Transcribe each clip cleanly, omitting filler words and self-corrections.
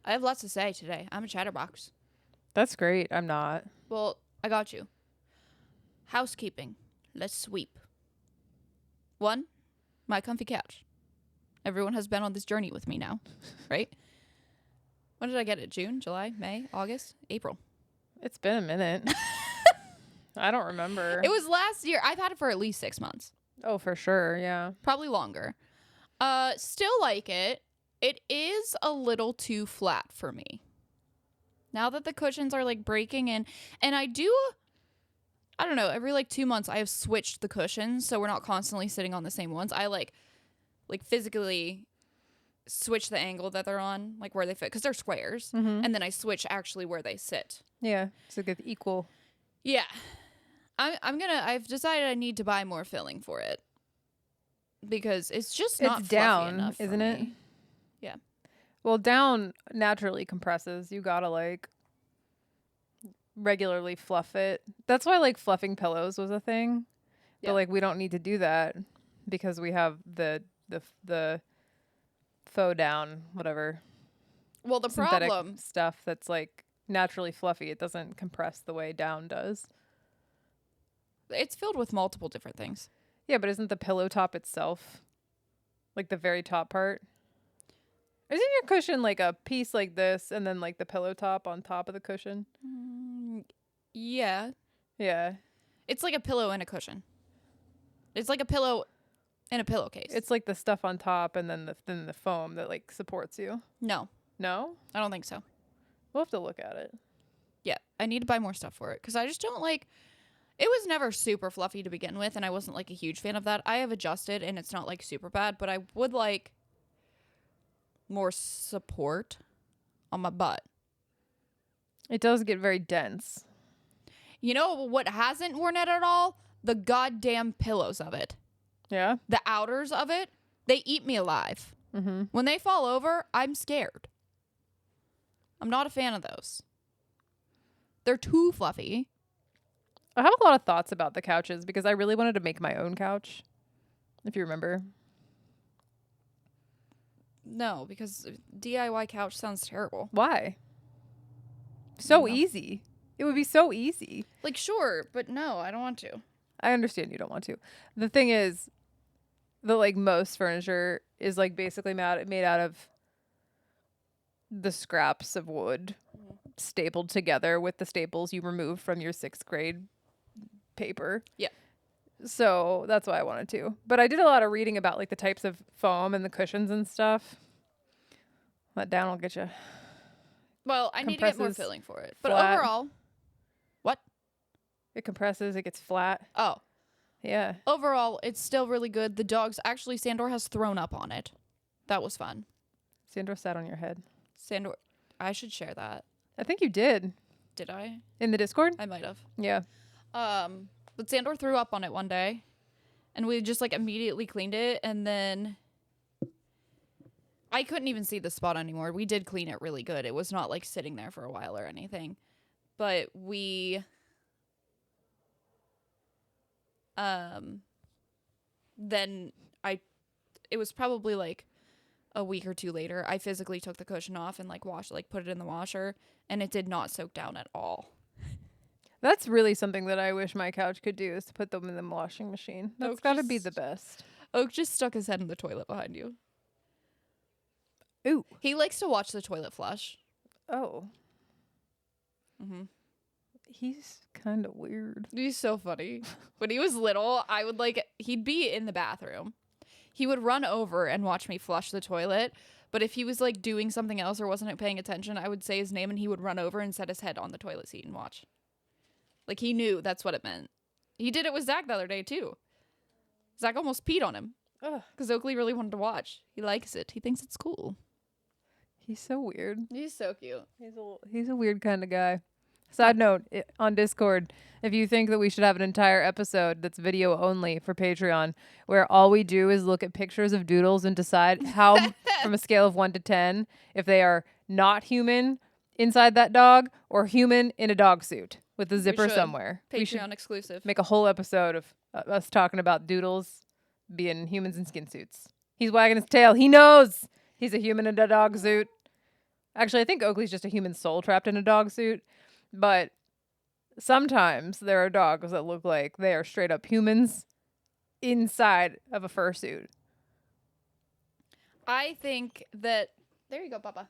I have lots to say today. I'm a chatterbox. That's great. I'm not. Well, I got you. Housekeeping. Let's sweep. 1, my comfy couch. Everyone has been on this journey with me now, right? When did I get it? June, July, May, August, April. It's been a minute. I don't remember. It was last year. I've had it for at least 6 months. Oh, for sure. Yeah. Probably longer. Still like it. It is a little too flat for me. Now that the cushions are like breaking in, and I don't know, every like 2 months I have switched the cushions so we're not constantly sitting on the same ones. I like physically switch the angle that they're on, like where they fit, because they're squares, and then I switch actually where they sit. Yeah. So get equal. Yeah. I've decided I need to buy more filling for it. Because it's just not It's fluffy down, enough for isn't it? me. Yeah. Well, down naturally compresses. You gotta like regularly fluff it. That's why like fluffing pillows was a thing. Yeah. But like we don't need to do that because we have the faux down, whatever. Well, the synthetic problem, stuff that's like naturally fluffy. It doesn't compress the way down does. it's filled with multiple different things. Yeah, but isn't the pillow top itself like the very top part? Isn't your cushion like a piece like this and then like the pillow top on top of the cushion? Yeah. Yeah. It's like a pillow and a cushion. It's like a pillow and a pillowcase. It's like the stuff on top and then the foam that like supports you. No, No? I don't think so. We'll have to look at it. Yeah, I need to buy more stuff for it because I just don't like. It was never super fluffy to begin with, and I wasn't like a huge fan of that. I have adjusted, and it's not like super bad, but I would like more support on my butt. It does get very dense. You know what hasn't worn it at all? The goddamn pillows of it. Yeah? The outers of it, they eat me alive. Mm-hmm. When they fall over, I'm scared. I'm not a fan of those. They're too fluffy. I have a lot of thoughts about the couches because I really wanted to make my own couch. If you remember. No, because DIY couch sounds terrible. Why? So No. easy. It would be so easy. Like, sure, but no, I don't want to. I understand you don't want to. The thing is, the like most furniture is like basically made out of the scraps of wood stapled together with the staples you removed from your 6th grade paper. Yeah. So that's why I wanted to. But I did a lot of reading about like the types of foam and the cushions and stuff. That down will get you. Well, I need to get more Compresses filling for it. But flat. overall, what? It compresses. It gets flat. Oh, Yeah. overall, it's still really good. The dogs, actually, Sandor has thrown up on it. That was fun. Sandor sat on your head. Sandor, I should share that. I think you did. Did I? In the Discord? I might have. Yeah. But Sandor threw up on it one day, and we just like immediately cleaned it, and then I couldn't even see the spot anymore. We did clean it really good. It was not like sitting there for a while or anything, but we then it was probably like a week or two later, I physically took the cushion off and like put it in the washer, and it did not soak down at all. That's really something that I wish my couch could do is to put them in the washing machine. That's Oak got to be just- the best. Oak just stuck his head in the toilet behind you. Ooh. He likes to watch the toilet flush. Oh. Mm-hmm. He's kind of weird. He's so funny. When he was little, he'd be in the bathroom. He would run over and watch me flush the toilet. But if he was like doing something else or wasn't paying attention, I would say his name and he would run over and set his head on the toilet seat and watch. Like he knew that's what it meant. He did it with Zach the other day too. Zach almost peed on him Ugh. because Oakley really wanted to watch. He likes it. He thinks it's cool. He's so weird. He's so cute. He's a weird kind of guy. Side note, on Discord, if you think that we should have an entire episode that's video only for Patreon, where all we do is look at pictures of doodles and decide how, from a scale of 1 to 10, if they are not human inside that dog or human in a dog suit with a zipper should. somewhere. We should Patreon exclusive. make a whole episode of us talking about doodles being humans in skin suits. He's wagging his tail. He knows he's a human in a dog suit. Actually, I think Oakley's just a human soul trapped in a dog suit. But sometimes there are dogs that look like they are straight up humans inside of a fursuit. I think that... There you go, Papa.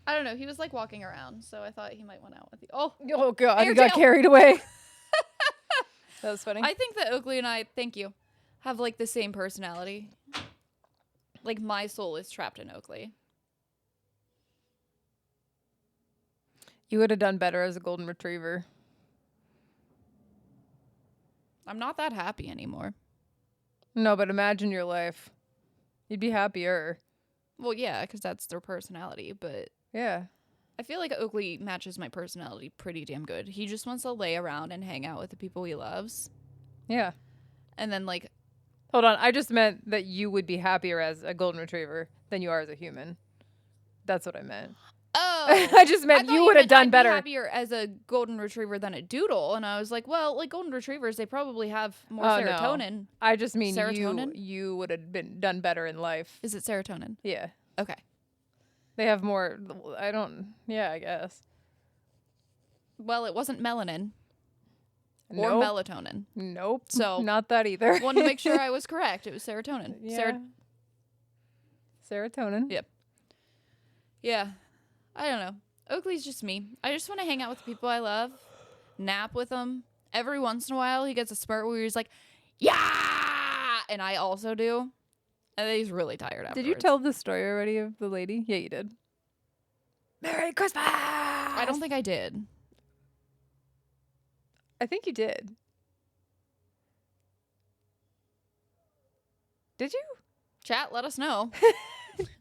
I don't know. He was like walking around, so I thought he might want out with you. Oh, Oh, God. Hey, You got Tail. carried away. That was funny. I think that Oakley and I, thank you, have like the same personality. Like my soul is trapped in Oakley. You would have done better as a golden retriever. I'm not that happy anymore. No, but imagine your life. You'd be happier. Well, yeah, because that's their personality, but Yeah. I feel like Oakley matches my personality pretty damn good. He just wants to lay around and hang out with the people he loves. Yeah. And then, like, Hold on. I just meant that you would be happier as a golden retriever than you are as a human. That's what I meant. oh, I just meant thought you would have meant done I'd be better. happier as a golden retriever than a doodle. And I was like, well, like golden retrievers, they probably have more Oh, no. serotonin. I just mean Serotonin? you would have been done better in life. Is it serotonin? Yeah. Okay. They have more. I guess. Well, it wasn't melanin or Nope. melatonin. Nope. So- not that either. Wanted to make sure I was correct. It was serotonin. Yeah. Serotonin. Yeah. Yeah. I don't know. Oakley's just me. I just want to hang out with the people I love, nap with them. Every once in a while, he gets a spurt where he's like, yeah! And I also do. And then he's really tired afterwards. Did you tell the story already of the lady? Yeah, you did. Merry Christmas! I don't think I did. I think you did. Did you? Chat, let us know.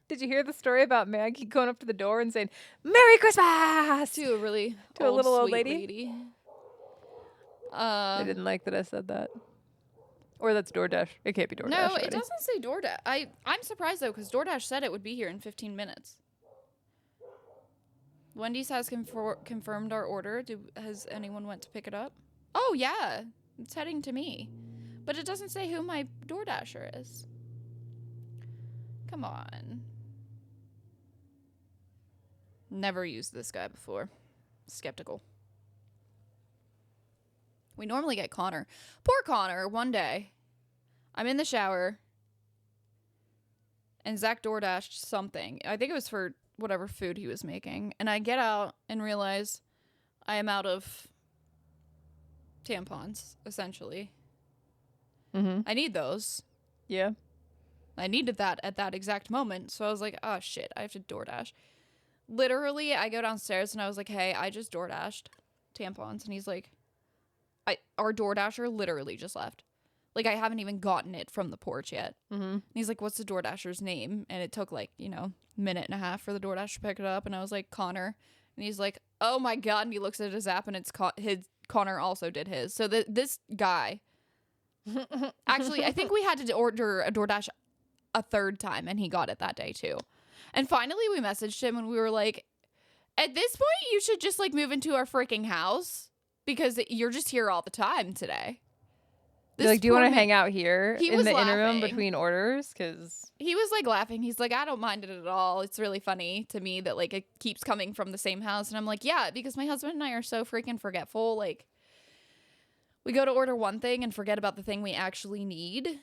Did you hear the story about Maggie going up to the door and saying, Merry Christmas! To a really To a little old sweet lady? They didn't like that I said that. Or that's DoorDash. It can't be DoorDash. No, already. it doesn't say DoorDash. I'm surprised, though, because DoorDash said it would be here in 15 minutes. Wendy's has confirmed our order. Has anyone went to pick it up? Oh, yeah. It's heading to me. But it doesn't say who my DoorDasher is. Come on. Never used this guy before. Skeptical. We normally get Connor. Poor Connor, one day. I'm in the shower. And Zach DoorDashed something. I think it was for whatever food he was making. And I get out and realize I am out of tampons, essentially. Mm-hmm. I need those. Yeah. I needed that at that exact moment. So I was like, oh, shit, I have to DoorDash. Literally, I go downstairs and I was like, hey, I just DoorDashed tampons. And he's like, our DoorDasher literally just left. Like, I haven't even gotten it from the porch yet. Mm-hmm. And he's like, what's the DoorDasher's name? And it took like, minute and a half for the DoorDash to pick it up. And I was like, Connor. And he's like, oh my God. And he looks at his app and it's Connor also did his. So this guy, actually, I think we had to order a DoorDash a third time and he got it that day too. And finally we messaged him and we were like, at this point, you should just like move into our freaking house because you're just here all the time today. You're like, do you poor want to man- hang out here He in was the interim laughing. between orders? Because He was like laughing. He's like, I don't mind it at all. It's really funny to me that like it keeps coming from the same house. And I'm like, yeah, because my husband and I are so freaking forgetful. Like, we go to order one thing and forget about the thing we actually need.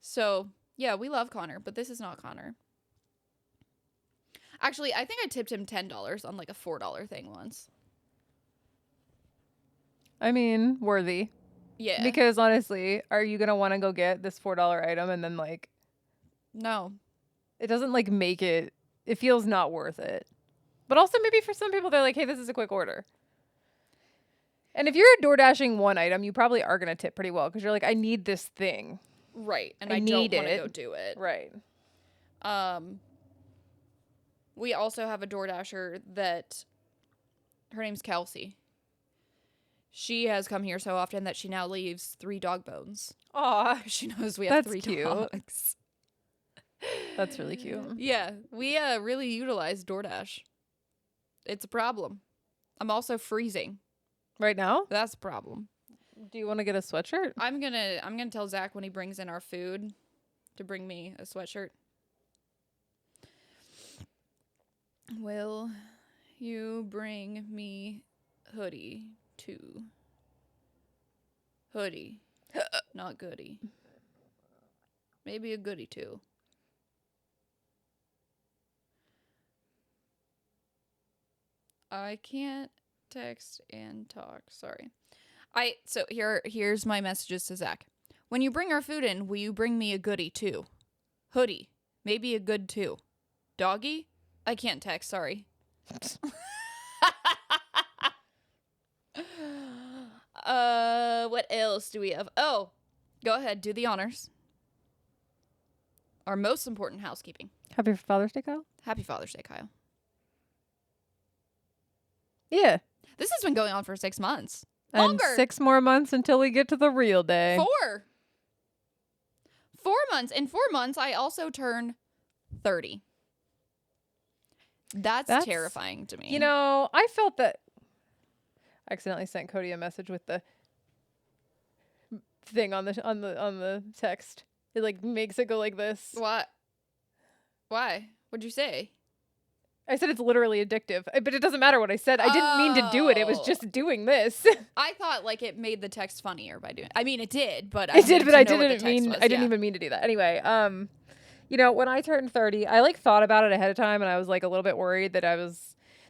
So, yeah, we love Connor, but this is not Connor. Actually, I think I tipped him $10 on like a $4 thing once. I mean, worthy. Yeah. Because honestly, are you gonna want to go get this $4 item and then like No. it doesn't like make it? It feels not worth it. But also maybe for some people they're like, hey, this is a quick order. And if you're DoorDashing one item, you probably are gonna tip pretty well because you're like, I need this thing. Right. And I I don't need want to it. go do it. Right. We also have a DoorDasher that her name's Kelsey. She has come here so often that she now leaves 3 dog bones. Aw, She knows we have That's 3 cute. dogs. that's really cute. Yeah, we really utilize DoorDash. It's a problem. I'm also freezing. Right now, That's a problem. do you want to get a sweatshirt? I'm gonna tell Zach when he brings in our food to bring me a sweatshirt. Will you bring me hoodie 2? Hoodie. Not goodie. Maybe a goodie 2. I can't text and talk. Sorry. So here's my messages to Zach. When you bring our food in, will you bring me a goodie 2? Hoodie. Maybe a good 2. Doggy? I can't text, sorry. What else do we have? Oh, go ahead, do the honors. Our most important housekeeping. Happy Father's Day, Kyle. Happy Father's Day, Kyle. Yeah. This has been going on for 6 months. And Longer. 6 more months until we get to the real day. 4 months. In 4 months, I also turn 30. That's terrifying to me. You know, I felt that. I accidentally sent Cody a message with the thing on the text. It like makes it go like this. What? Why? What'd you say? I said it's literally addictive, but it doesn't matter what I said. I didn't mean to do it. It was just doing this. I thought like it made the text funnier by doing. I mean, it did, but I didn't even mean to do that. Anyway, you know, when I turned 30, I like thought about it ahead of time, and I was like a little bit worried that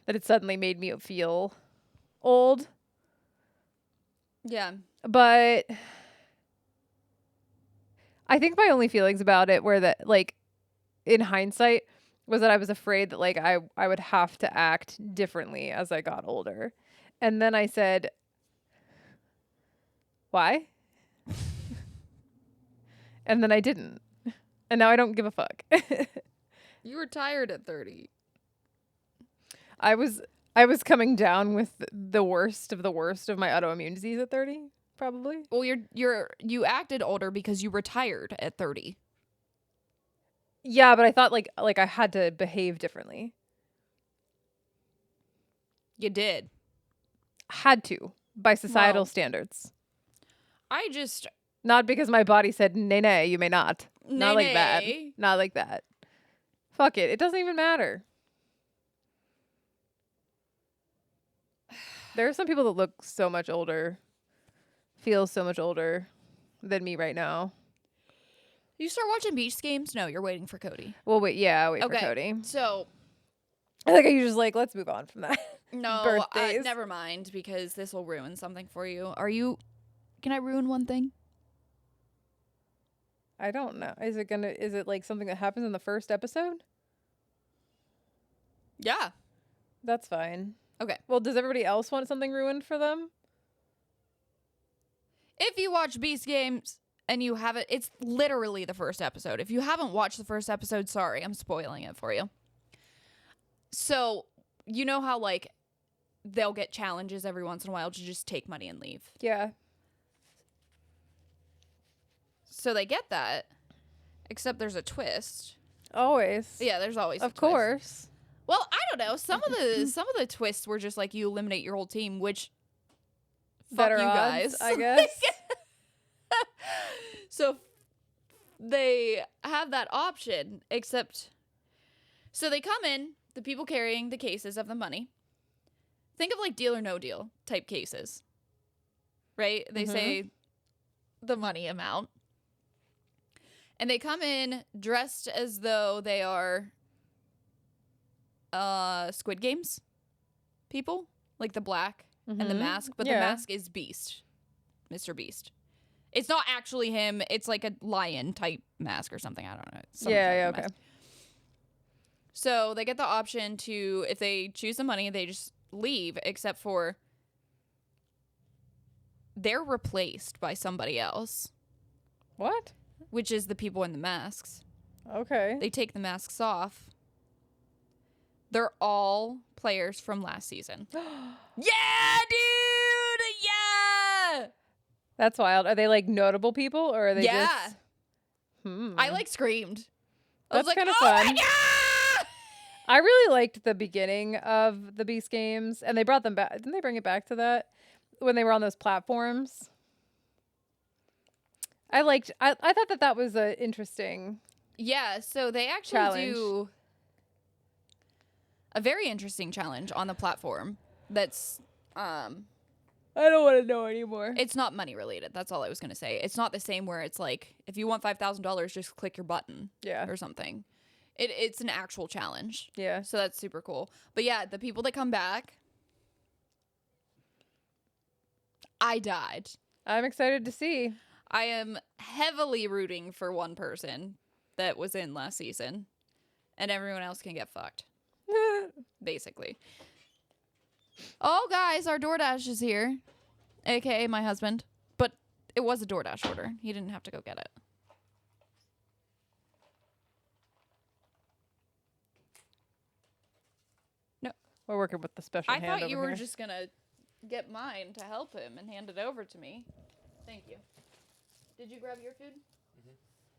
it suddenly made me feel old. Yeah. But I think my only feelings about it were that, like, in hindsight, was that I was afraid that, like, I would have to act differently as I got older. And then I said, why? And then I didn't. And now I don't give a fuck. You were tired at 30. I was coming down with the worst of my autoimmune disease at 30, probably. Well, you acted older because you were tired at 30. Yeah, but I thought like I had to behave differently. You did. Had to, by societal standards. Not because my body said, nay, you may not. Not like that. Not like that. Fuck it. It doesn't even matter. There are some people that look so much older, feel so much older than me right now. You start watching Beach Games? No, you're waiting for Cody. Well, wait for Cody. So, I think you just like, let's move on from that. No, Birthdays. Never mind, because this will ruin something for you. Can I ruin one thing? I don't know. Is it like something that happens in the first episode? Yeah. That's fine. Okay. Well, does everybody else want something ruined for them? If you watch Beast Games and you haven't, it's literally the first episode. If you haven't watched the first episode, sorry, I'm spoiling it for you. So, you know how, like, they'll get challenges every once in a while to just take money and leave? Yeah. So they get that, except there's a twist. Always. Yeah, there's always a twist. Of course. Well, I don't know. Some of the twists were just like you eliminate your whole team, which better fuck you odds, guys, I guess. So they have that option, except so they come in, the people carrying the cases of the money. Think of like Deal or No Deal type cases. Right? They say the money amount. And they come in dressed as though they are Squid Games people, like the black and the mask, but the mask is Beast, Mr. Beast. It's not actually him. It's like a lion type mask or something. I don't know. Okay. Mask. So they get the option to, if they choose the money, they just leave, except for they're replaced by somebody else. What? Which is the people in the masks. Okay. They take the masks off. They're all players from last season. Yeah, dude! Yeah! That's wild. Are they like notable people or are they just... I like screamed. That's like, kind of oh fun. My God! I really liked the beginning of the Beast Games, and they brought them back. Didn't they bring it back to that when they were on those platforms? I thought that was interesting. Yeah, so they actually Challenge. do a very interesting challenge on the platform that's I don't want to know anymore. it's not money related. That's all I was going to say. It's not the same where it's like if you want $5,000 just click your button Yeah. or something. It's an actual challenge. Yeah. So that's super cool. But yeah, the people that come back, I died. I'm excited to see. I am heavily rooting for one person that was in last season, and everyone else can get fucked, basically. Oh, guys, our DoorDash is here, aka my husband. But it was a DoorDash order. He didn't have to go get it. No, We're working with the special I hand thought you over were here. just gonna get mine to help him and hand it over to me. Thank you. Did you grab your food?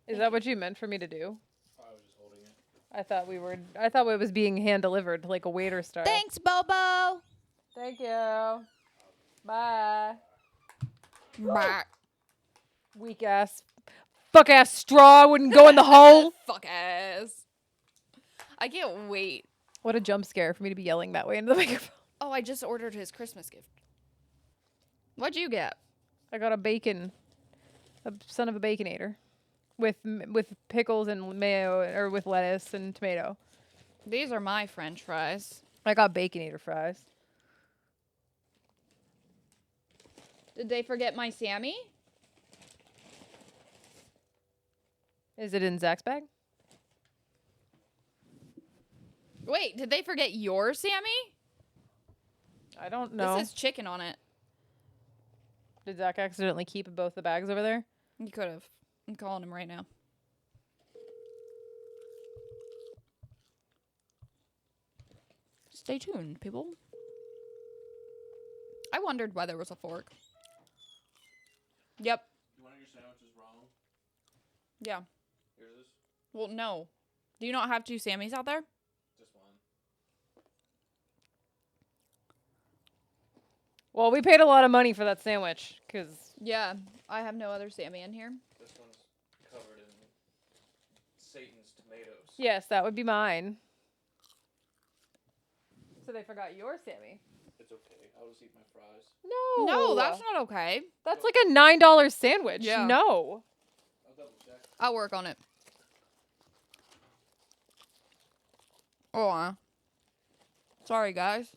Is that what you meant for me to do? I was just holding it. I thought it was being hand delivered like a waiter style. Thanks, Bobo. Thank you. Bye. Bah. Weak ass. Fuck ass straw wouldn't go in the hole. Fuck ass. I can't wait. What a jump scare for me to be yelling that way into the microphone. Oh, I just ordered his Christmas gift. What'd you get? I got a son of a baconator, with pickles and mayo, or with lettuce and tomato. These are my French fries. I got baconator fries. Did they forget my Sammy? Is it in Zach's bag? Wait, did they forget your Sammy? I don't know. This has chicken on it. Did Zach accidentally keep both the bags over there? You could have. I'm calling him right now. Stay tuned, people. I wondered why there was a fork. Yep. One of your sandwiches wrong. Yeah. Here's this. Well, no. Do you not have two Sammys out there? Just one. Well, we paid a lot of money for that sandwich, because Yeah. I have no other Sammy in here. This one's covered in Satan's tomatoes. yes, that would be mine. So they forgot your Sammy. It's okay. I'll just eat my fries. No. No, that's not okay. That's like a $9 sandwich. Yeah. No. I'll double check. I'll work on it. Oh, sorry, guys.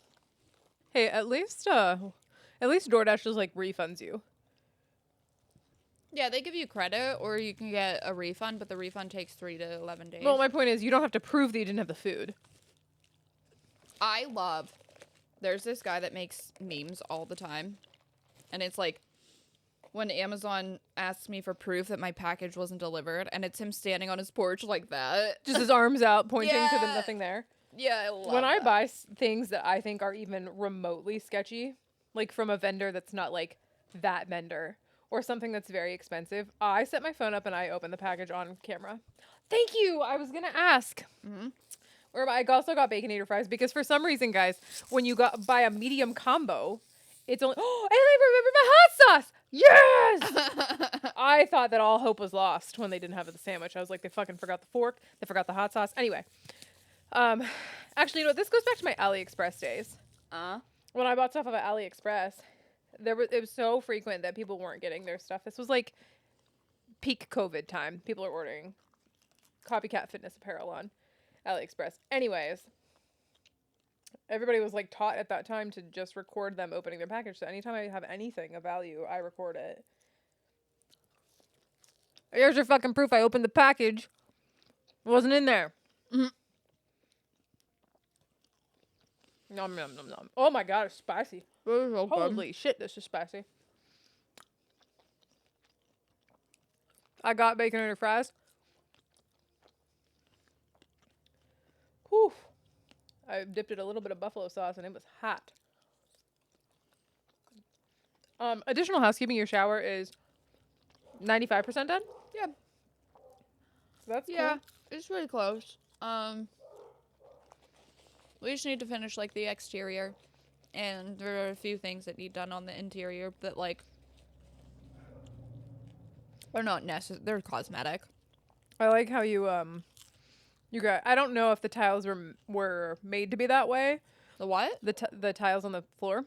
Hey, at least DoorDash just like refunds you. Yeah, they give you credit, or you can get a refund, but the refund takes 3 to 11 days. Well, my point is, you don't have to prove that you didn't have the food. There's this guy that makes memes all the time, and it's like when Amazon asks me for proof that my package wasn't delivered, and it's him standing on his porch like that. Just his arms out, pointing to the Yeah. nothing there. Yeah, I love When I that. buy things that I think are even remotely sketchy, like from a vendor that's not like that vendor, or something that's very expensive, I set my phone up and I open the package on camera. Thank you. I was gonna ask. Or I also got baconator fries because for some reason, guys, when you buy a medium combo, it's only. Oh, and I remember my hot sauce. Yes. I thought that all hope was lost when they didn't have the sandwich. I was like, they fucking forgot the fork. They forgot the hot sauce. Anyway, actually, you know what? This goes back to my AliExpress days. When I bought stuff off of AliExpress, it was so frequent that people weren't getting their stuff. This was like peak COVID time. People are ordering copycat fitness apparel on AliExpress. Anyways, everybody was like taught at that time to just record them opening their package. So anytime I have anything of value, I record it. Here's your fucking proof. I opened the package. It wasn't in there. Nom nom nom nom. Oh my god, it's spicy. Holy shit, this is spicy. I got baconator fries. Whew. I dipped it a little bit of buffalo sauce and it was hot. Additional housekeeping, your shower is 95% done? Yeah. That's Yeah, cool. it's really close. We just need to finish like the exterior, and there are a few things that need done on the interior, but like They're not necessary. They're cosmetic. I like how you got. I don't know if the tiles were made to be that way. The what? The tiles on the floor,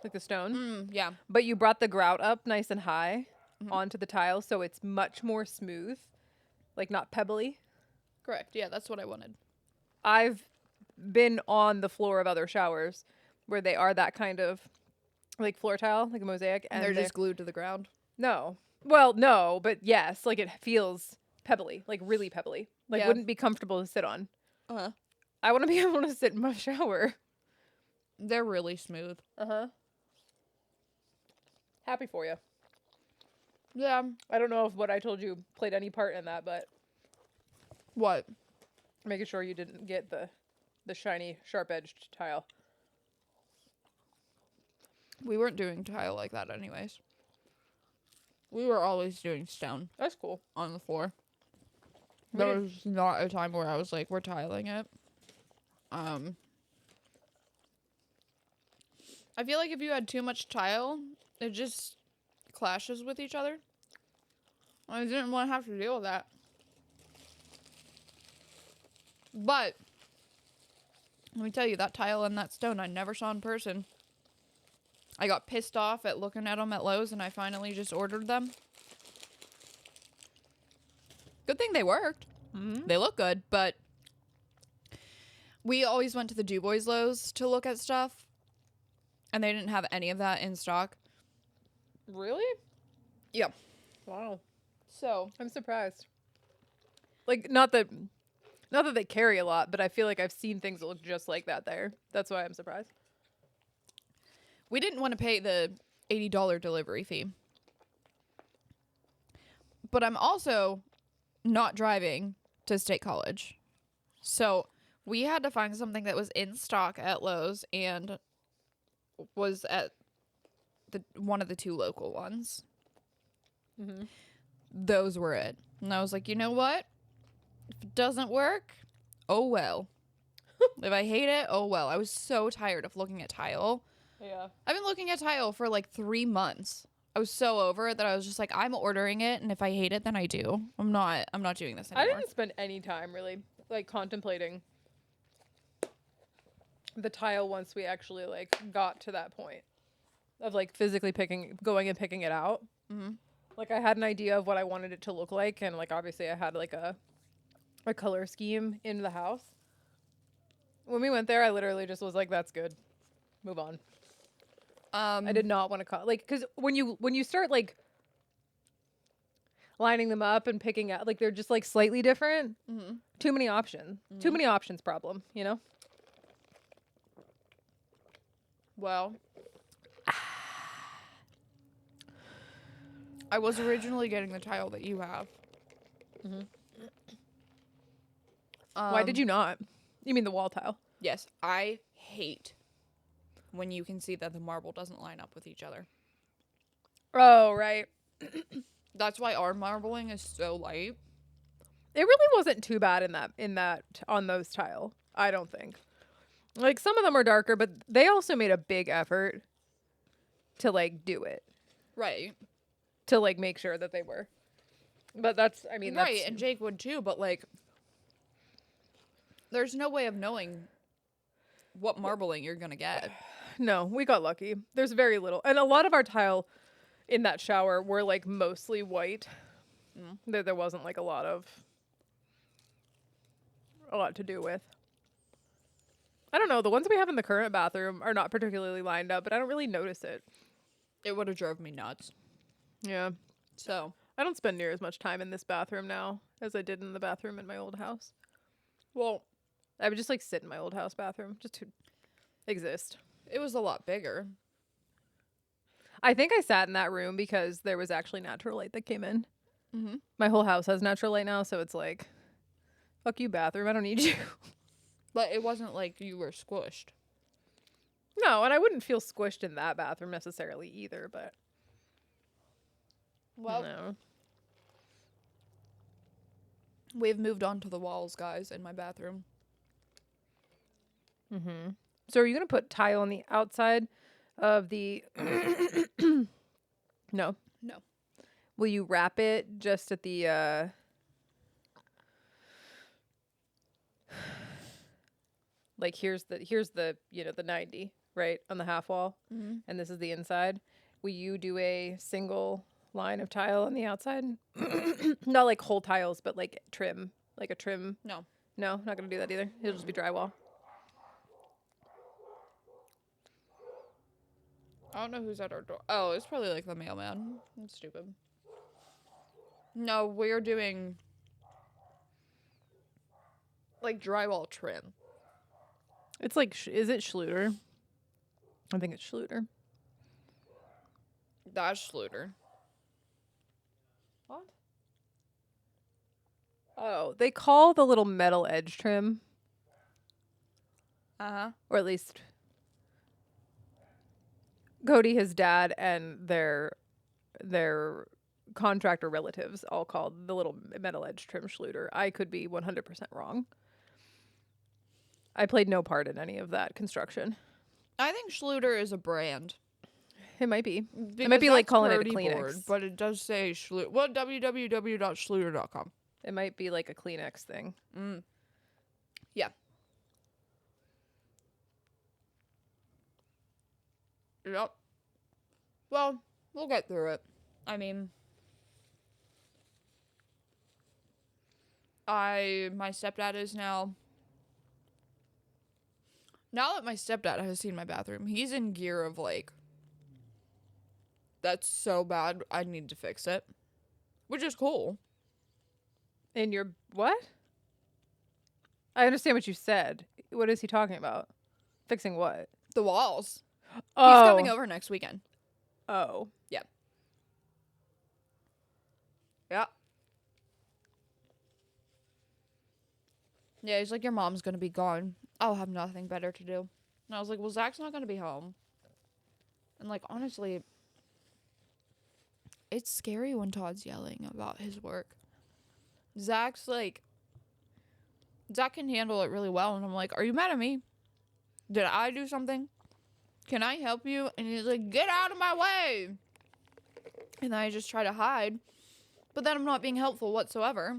like the stone. Yeah. But you brought the grout up nice and high onto the tiles, so it's much more smooth, like not pebbly. Correct. Yeah, that's what I wanted. I've been on the floor of other showers where they are that kind of like floor tile, like a mosaic, And and they're just glued to the ground. no. Well, no, but yes, like it feels pebbly, like really pebbly. Like Yeah. wouldn't be comfortable to sit on. Uh-huh. I want to be able to sit in my shower. They're really smooth. Uh-huh. Happy for you. Yeah. I don't know if what I told you played any part in that, but What? making sure you didn't get the shiny, sharp-edged tile. We weren't doing tile like that anyways. We were always doing stone That's cool. on the floor. We There did- was not a time where I was like, we're tiling it. I feel like if you had too much tile, it just clashes with each other. I didn't want to have to deal with that. But let me tell you, that tile and that stone I never saw in person. I got pissed off at looking at them at Lowe's, and I finally just ordered them. Good thing they worked. Mhm. They look good, but we always went to the Du Bois Lowe's to look at stuff, and they didn't have any of that in stock. Really? Yeah. Wow. So I'm surprised. Like, not that they carry a lot, but I feel like I've seen things that look just like that there. That's why I'm surprised. we didn't want to pay the $80 delivery fee. But I'm also not driving to State College. So we had to find something that was in stock at Lowe's and was at one of the two local ones. Mhm. Those were it. And I was like, you know what? If it doesn't work, oh well. If I hate it, oh well. I was so tired of looking at tile. Yeah. I've been looking at tile for like 3 months. I was so over it that I was just like, I'm ordering it, and if I hate it, then I do. I'm not doing this I anymore. didn't spend any time really like contemplating the tile once we actually like got to that point of like physically going and picking it out. Mhm. Like I had an idea of what I wanted it to look like, and like obviously I had like a color scheme in the house. When we went there, I literally just was like, "That's good, move on." I did not want to like because when you start like lining them up and picking out like they're just like slightly different. Mhm. Too many options. Too many options problem, you know? Well, I was originally getting the tile that you have. Mhm. Why did you not? You mean the wall tile? Yes, I hate when you can see that the marble doesn't line up with each other. Oh, right. That's why our marbling is so light. It really wasn't too bad in that on those tile, I don't think. Like some of them are darker, but they also made a big effort to like do it. Right. To like make sure that they were. But that's Right, that's and Jake would too, but like there's no way of knowing what marbling you're gonna get. no, we got lucky. There's very little. And a lot of our tile in that shower were like mostly white. There wasn't like a lot to do with. I don't know. The ones we have in the current bathroom are not particularly lined up, but I don't really notice it. It would have drove me nuts. Yeah. So I don't spend near as much time in this bathroom now as I did in the bathroom in my old house. well, I would just like sit in my old house bathroom just to exist. it was a lot bigger. I think I sat in that room because there was actually natural light that came in. Mm-hmm. My whole house has natural light now, so it's like, fuck you, bathroom. I don't need you. But it wasn't like you were squished. No, and I wouldn't feel squished in that bathroom necessarily either, but Well, no. we've moved on to the walls, guys, in my bathroom. Mm-hmm. So are you going to put tile on the outside of the... No. No. will you wrap it just at the like here's the the 90 right on the half wall, and this is the inside. Will you do a single line of tile on the outside? Not like whole tiles, but like trim, like a trim. No. No, not gonna do that either. It'll just be drywall. I don't know who's at our door. Oh, it's probably like the mailman. That's stupid. No, we're doing like drywall trim. It's like, is it Schluter? I think it's Schluter. That's Schluter. What? Oh, they call the little metal edge trim, or at least Cody, his dad, and their contractor relatives all called the little metal edge trim Schluter. I could be 100% wrong. I played no part in any of that construction. I think Schluter is a brand. It might be. It Because might be like that's calling it a Purdy Kleenex. board, but it does say Schluter. Well, www.schluter.com. It might be like a Kleenex thing. Yeah. Yep. Well, we'll get through it. I mean, my stepdad is now that my stepdad has seen my bathroom, he's in gear of like, that's so bad, I need to fix it. Which is cool. In your what? I understand what you said. What is he talking about? Fixing what? The walls. Oh. He's coming over next weekend. Oh. Yeah. Yeah. Yeah, he's like, your mom's gonna be gone. I'll have nothing better to do. And I was like, well, Zach's not gonna be home. And like, honestly, it's scary when Todd's yelling about his work. Zach can handle it really well. And I'm like, are you mad at me? Did I do something? Can I help you? And he's like, get out of my way. And I just try to hide. But then I'm not being helpful whatsoever.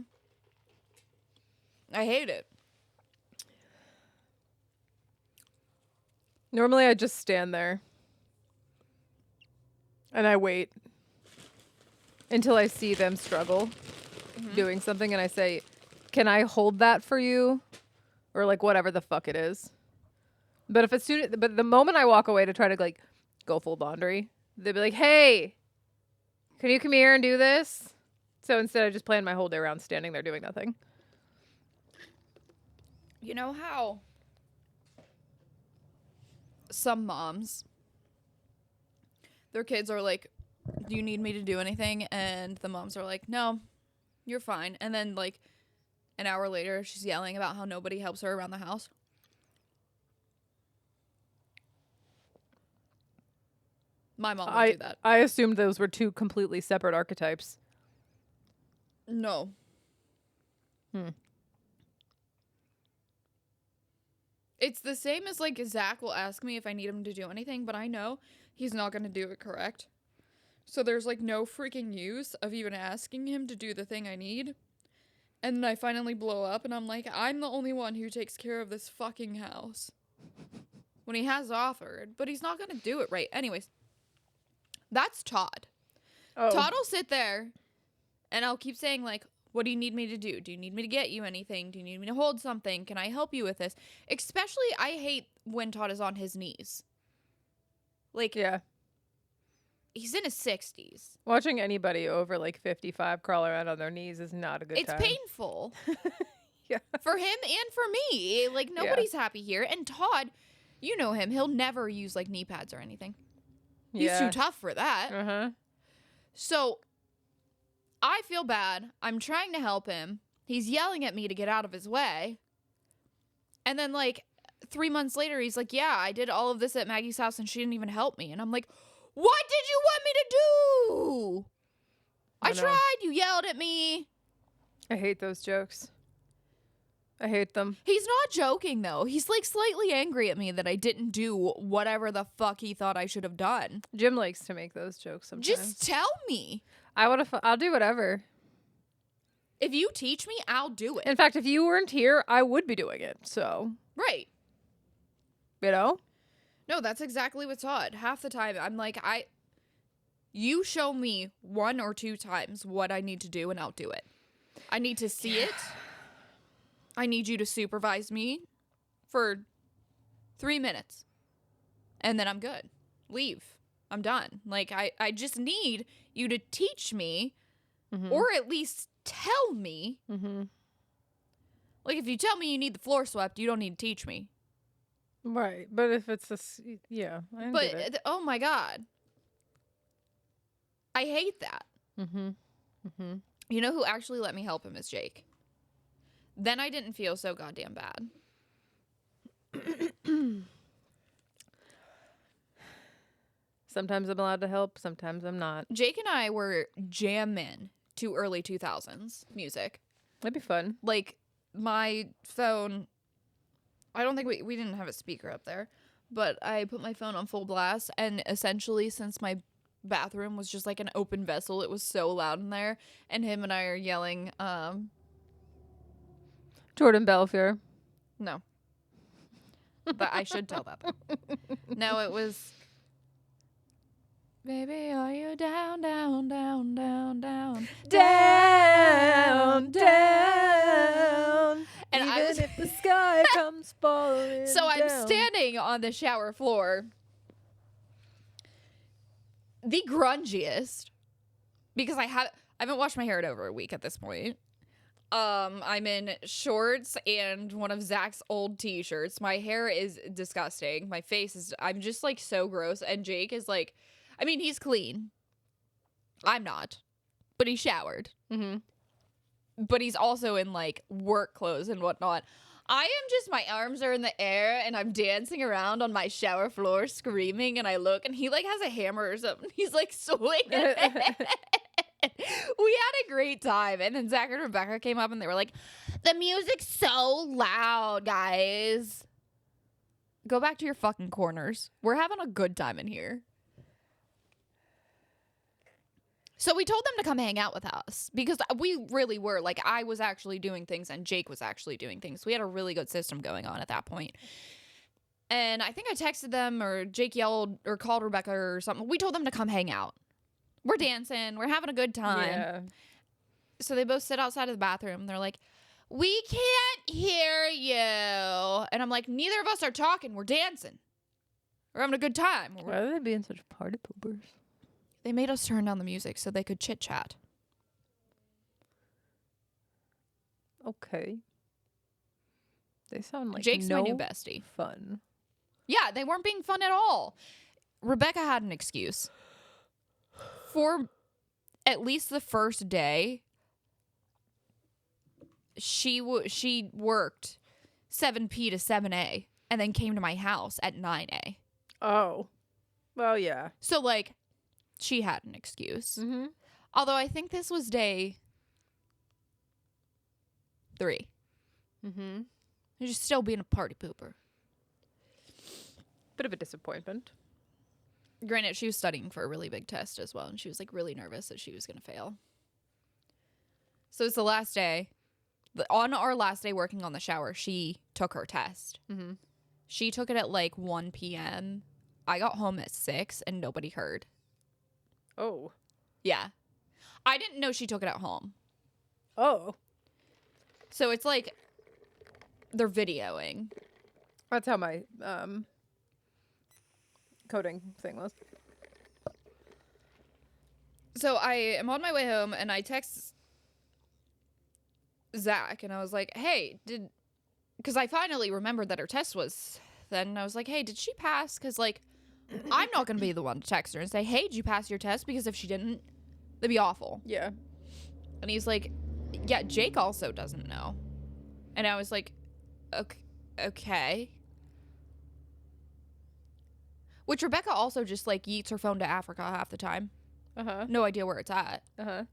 I hate it. Normally I just stand there and I wait until I see them struggle doing something, and I say, can I hold that for you? Or like whatever the fuck it is. But but the moment I walk away to try to like go full laundry, they'll be like, hey, can you come here and do this? So instead I just plan my whole day around standing there doing nothing. You know how some moms, their kids are like, do you need me to do anything? And the moms are like, no, you're fine. And then like an hour later, she's yelling about how nobody helps her around the house. My mom would do that. I assumed those were two completely separate archetypes. No. It's the same as like Zach will ask me if I need him to do anything, but I know he's not going to do it correct. So there's like no freaking use of even asking him to do the thing I need. And then I finally blow up and I'm like, I'm the only one who takes care of this fucking house. When he has offered, but he's not going to do it right. Anyways, that's Todd. Oh. Todd will sit there and I'll keep saying like, what do you need me to do? Do you need me to get you anything? Do you need me to hold something? Can I help you with this? Especially, I hate when Todd is on his knees. Like, Yeah. He's in his 60s. Watching anybody over like 55 crawl around on their knees is not a good time. It's painful. Yeah. For him and for me. Like, nobody's happy here. And Todd, you know him. He'll never use, like, knee pads or anything. He's too tough for that. Uh-huh. So, I feel bad. I'm trying to help him. He's yelling at me to get out of his way. And then, like, 3 months later, he's like, yeah, I did all of this at Maggie's house and she didn't even help me. And I'm like, what did you want me to do? I tried. You yelled at me. I hate those jokes. I hate them. He's not joking, though. He's, like, slightly angry at me that I didn't do whatever the fuck he thought I should have done. Jim likes to make those jokes sometimes. Just tell me. I'll do whatever. If you teach me, I'll do it. In fact, if you weren't here, I would be doing it. So, Right. you know? No, that's exactly what's odd. Half the time, I'm like, you show me 1 or 2 times what I need to do, and I'll do it. I need to see it. I need you to supervise me for 3 minutes, and then I'm good. Leave. I'm done. Like, I just need you to teach me, or at least tell me. Mm-hmm. Like, if you tell me you need the floor swept, you don't need to teach me. Right. But if it's yeah. I But, get it. oh my God. I hate that. Mm-hmm. Mm-hmm. You know who actually let me help him is Jake. Then I didn't feel so goddamn bad. Sometimes I'm allowed to help. Sometimes I'm not. Jake and I were jamming to early 2000s music. That'd be fun. Like, my phone, I don't think we didn't have a speaker up there, but I put my phone on full blast, and essentially, since my bathroom was just like an open vessel, it was so loud in there, and him and I are yelling, Jordan Belfiore. no. But I should tell that though. No, it was, baby, are you down, down, down, down, down, Down, down. And even I was, if the sky comes falling so I'm down. standing on the shower floor, the grungiest, because I haven't washed my hair in over a week at this point. I'm in shorts and one of Zach's old t-shirts. My hair is disgusting. My face is, I'm just like so gross. And Jake is like, I mean, he's clean. I'm not, but he showered. Mm-hmm. But he's also in like work clothes and whatnot. I am just, my arms are in the air and I'm dancing around on my shower floor screaming, and I look and he like has a hammer or something. He's like swinging. We had a great time. And then Zach and Rebecca came up and they were like, the music's so loud, guys. Go back to your fucking corners. We're having a good time in here. So we told them to come hang out with us because we really were. Like, I was actually doing things and Jake was actually doing things. We had a really good system going on at that point. And I think I texted them, or Jake yelled or called Rebecca or something. We told them to come hang out. We're dancing. We're having a good time. Yeah. So they both sit outside of the bathroom. They're like, we can't hear you. And I'm like, neither of us are talking. We're dancing. We're having a good time. Why are they being such party poopers? They made us turn down the music so they could chit chat. Okay. They sound like Jake's no my new bestie. fun. Yeah, they weren't being fun at all. Rebecca had an excuse. For at least the first day, she worked 7P to 7A and then came to my house at 9A. Oh. Well, yeah. So, like, she had an excuse. Mm-hmm. Although I think this was day 3. Mm-hmm. She's still being a party pooper. Bit of a disappointment. Granted, she was studying for a really big test as well, and she was, like, really nervous that she was going to fail. So it's the last day. On our last day working on the shower, she took her test. Mm-hmm. She took it at, like, 1 p.m. I got home at 6, and nobody heard. Oh. Yeah. I didn't know she took it at home. Oh. So it's like they're videoing. That's how my coding thing was. So I am on my way home and I text Zach and I was like, hey, because I finally remembered that her test was then. I was like, hey, did she pass? Because, like, I'm not going to be the one to text her and say, hey, did you pass your test? Because if she didn't, that'd be awful. Yeah. And he's like, yeah, Jake also doesn't know. And I was like, okay. Which Rebecca also just, like, yeets her phone to Africa half the time. Uh-huh. No idea where it's at. Uh-huh.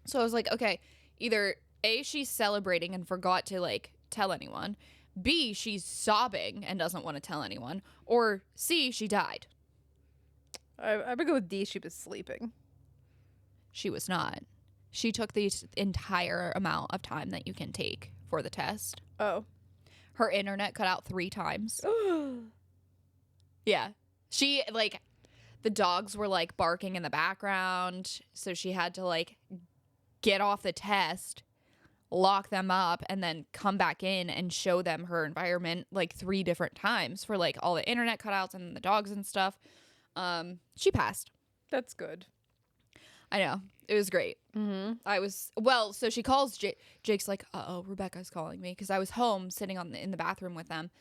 So I was like, okay, either A, she's celebrating and forgot to, like, tell anyone. B, she's sobbing and doesn't want to tell anyone. Or C, she died. I would go with D. She was sleeping. she was not. She took the entire amount of time that you can take for the test. Oh. Her internet cut out 3 times. Yeah. She, like, the dogs were, like, barking in the background, so she had to, like, get off the test, lock them up, and then come back in and show them her environment, like, 3 different times for, like, all the internet cutouts and the dogs and stuff. She passed. That's good. I know. It was great. Mm-hmm. So she calls Jake's like, uh-oh, Rebecca's calling me, because I was home sitting in the bathroom with them,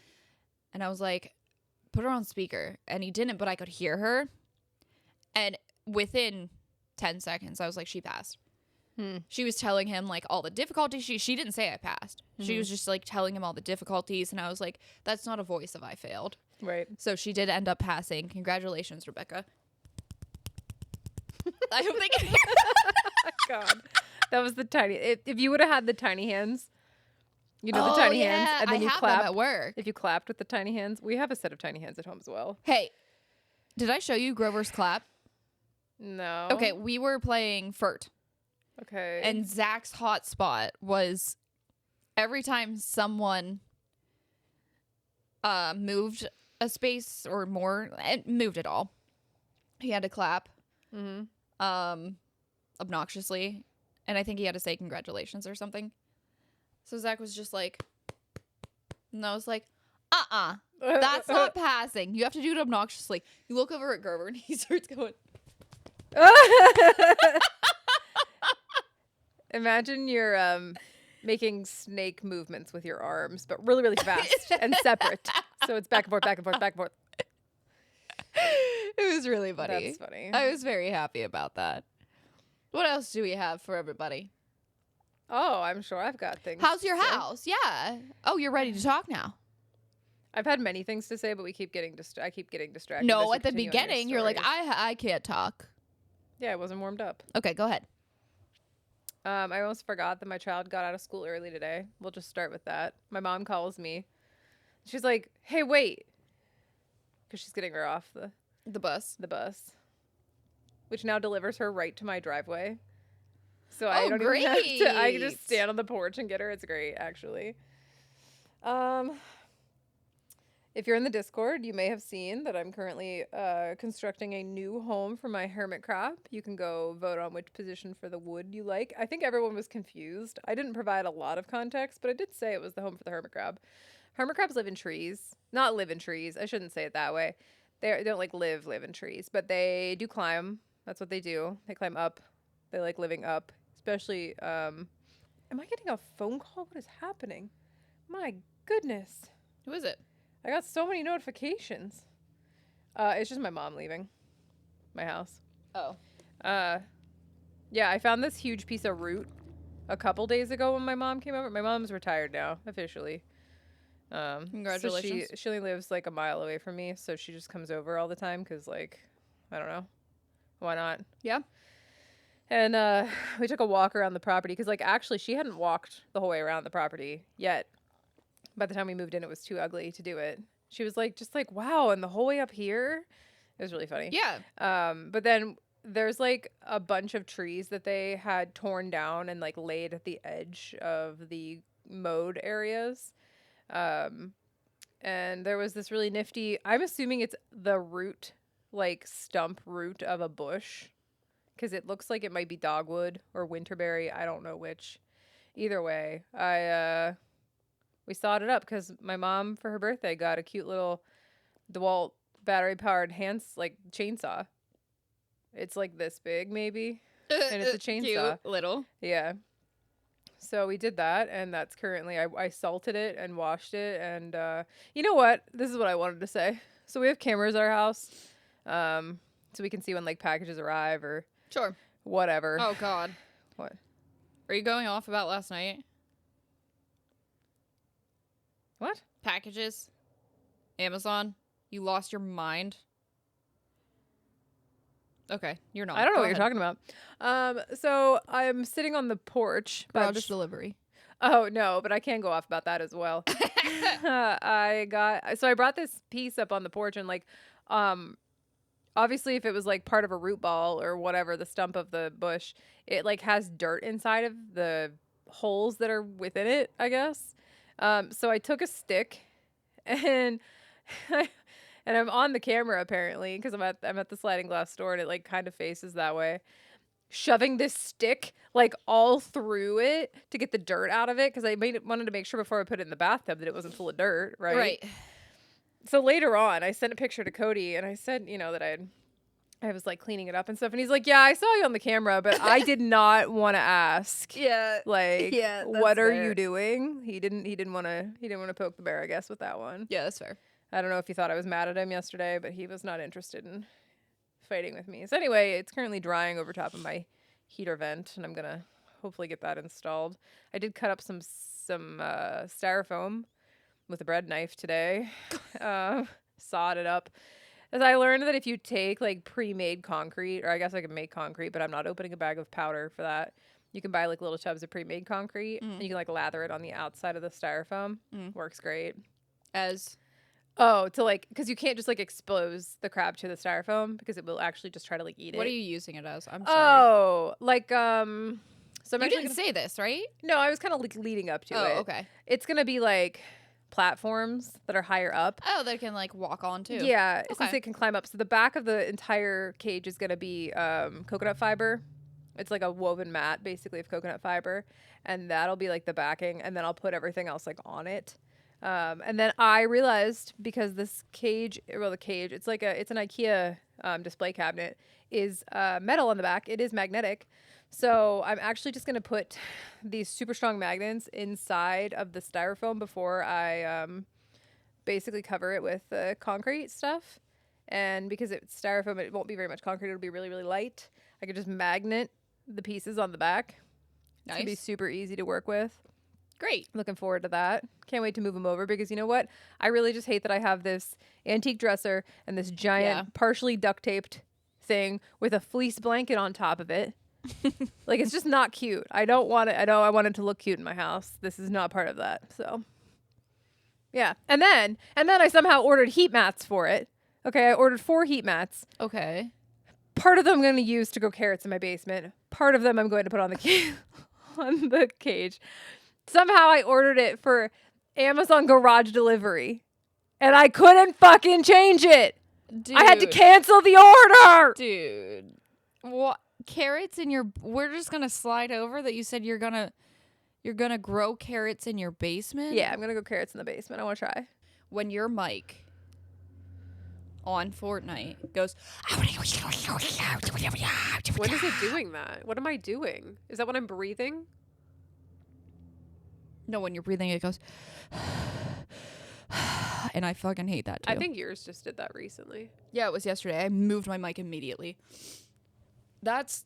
and I was like, put her on speaker, and he didn't, but I could hear her, and within 10 seconds I was like, she passed. She was telling him like all the difficulties. She didn't say I passed. She was just like telling him all the difficulties, and I was like, that's not a voice of I failed. Right. So she did end up passing. Congratulations, Rebecca. I don't think God, that was the tiny. If you would have had the tiny hands, you know, the tiny hands, and then I you have clap them at work. If you clapped with the tiny hands, we have a set of tiny hands at home as well. Hey, did I show you Grover's clap? No. Okay, we were playing FERT, Okay. and Zach's hotspot was every time someone moved a space or more, it moved at all, he had to clap obnoxiously, and I think he had to say congratulations or something. So Zach was just like, and I was like, that's not passing. You have to do it obnoxiously. You look over at Grover and he starts going. Imagine you're making snake movements with your arms, but really, really fast and separate. So it's back and forth, back and forth, back and forth. It was really funny. That's funny. I was very happy about that. What else do we have for everybody? Oh, I'm sure I've got things. How's your to say. house? Yeah. Oh, you're ready to talk now. I've had many things to say, but I keep getting distracted. as No, you at the continue on your beginning, you're like, stories. I can't talk. Yeah, I wasn't warmed up. Okay, go ahead. I almost forgot that my child got out of school early today. We'll just start with that. My mom calls me. She's like, "Hey, wait," because she's getting her off The bus. the bus, which now delivers her right to my driveway. So Oh, I don't even have to. I can great. just stand on the porch and get her. It's great, actually. If you're in the Discord, you may have seen that I'm currently constructing a new home for my hermit crab. You can go vote on which position for the wood you like. I think everyone was confused. I didn't provide a lot of context, but I did say it was the home for the hermit crab. Hermit crabs live in trees. Not live in trees. I shouldn't say it that way. They don't like live in trees, but they do climb. That's what they do. They climb up. They like living up. Especially, am I getting a phone call? What is happening? My goodness. Who is it? I got so many notifications. It's just my mom leaving my house. Oh. Yeah, I found this huge piece of root a couple days ago when my mom came over. My mom's retired now, officially. Congratulations. So she only lives like a mile away from me, so she just comes over all the time because, like, I don't know. Why not? Yeah. And we took a walk around the property because, like, actually she hadn't walked the whole way around the property yet. By the time we moved in, it was too ugly to do it. She was like, just like, wow, and the whole way up here? It was really funny. Yeah. But then there's like a bunch of trees that they had torn down and like laid at the edge of the mowed areas. And there was this really nifty, I'm assuming it's the root, like stump root of a bush, because it looks like it might be dogwood or winterberry. I don't know which. Either way, we sawed it up because my mom, for her birthday, got a cute little DeWalt battery-powered chainsaw. It's like this big, maybe, and it's a chainsaw. Cute, little. Yeah. So we did that, and that's currently, I salted it and washed it, and you know what? This is what I wanted to say. So we have cameras at our house, so we can see when, like, packages arrive or Sure. whatever. Oh, God. What? Are you going off about last night? What? Packages? Amazon? You lost your mind? Okay, you're not. I don't know Go what you're ahead. talking about. So I'm sitting on the porch. by Garage this- delivery. Oh no, but I can go off about that as well. I brought this piece up on the porch and like, obviously if it was like part of a root ball or whatever, the stump of the bush, it like has dirt inside of the holes that are within it, I guess. So I took a stick and and I'm on the camera apparently because I'm at the sliding glass store and it like kind of faces that way. Shoving this stick like all through it to get the dirt out of it because wanted to make sure before I put it in the bathtub that it wasn't full of dirt, right? So later on, I sent a picture to Cody and I said, that I was like cleaning it up and stuff, and he's like, "Yeah, I saw you on the camera, but I did not want to ask. Yeah. Like, Yeah, that's what are fair. you doing?" He didn't want to poke the bear, I guess, with that one. Yeah, that's fair. I don't know if he thought I was mad at him yesterday, but he was not interested in fighting with me. So anyway, it's currently drying over top of my heater vent, and I'm gonna hopefully get that installed. I did cut up some styrofoam with a bread knife today. Sawed it up. As I learned that if you take like pre-made concrete, or I guess I can make concrete, but I'm not opening a bag of powder for that. You can buy like little tubs of pre-made concrete, and you can like lather it on the outside of the styrofoam. Works great. Because you can't just like expose the crab to the styrofoam because it will actually just try to like eat it. What are you using it as? I'm sorry. Oh, like So I'm You actually didn't say this, right? No, I was kind of like leading up to it. Oh, okay. It's gonna be like platforms that are higher up. Oh, they can like walk on too. Yeah, Okay. since it can climb up. So the back of the entire cage is gonna be coconut fiber. It's like a woven mat, basically, of coconut fiber, and that'll be like the backing. And then I'll put everything else like on it. And then I realized because this cage, it's like it's an IKEA display cabinet, is metal on the back. It is magnetic. So I'm actually just gonna put these super strong magnets inside of the styrofoam before I basically cover it with concrete stuff. And because it's styrofoam, it won't be very much concrete. It'll be really, really light. I could just magnet the pieces on the back. It's gonna be Nice. super easy to work with. Great. Looking forward to that. Can't wait to move them over because you know what? I really just hate that I have this antique dresser and this giant partially duct taped thing with a fleece blanket on top of it. Like, it's just not cute. I don't want it. I want it to look cute in my house. This is not part of that. So yeah. And then I somehow ordered heat mats for it. Okay, I ordered 4 heat mats. Okay. Part of them I'm going to use to grow carrots in my basement. Part of them I'm going to put on the on the cage. Somehow I ordered it for Amazon garage delivery. And I couldn't fucking change it. Dude. I had to cancel the order. Dude. What? Carrots in your... We're just going to slide over that you said you're going to grow carrots in your basement? Yeah, I'm going to go carrots in the basement. I want to try. When your mic on Fortnite goes... When is it doing that? What am I doing? Is that when I'm breathing? No, when you're breathing, it goes... And I fucking hate that too. I think yours just did that recently. Yeah, it was yesterday. I moved my mic immediately. That's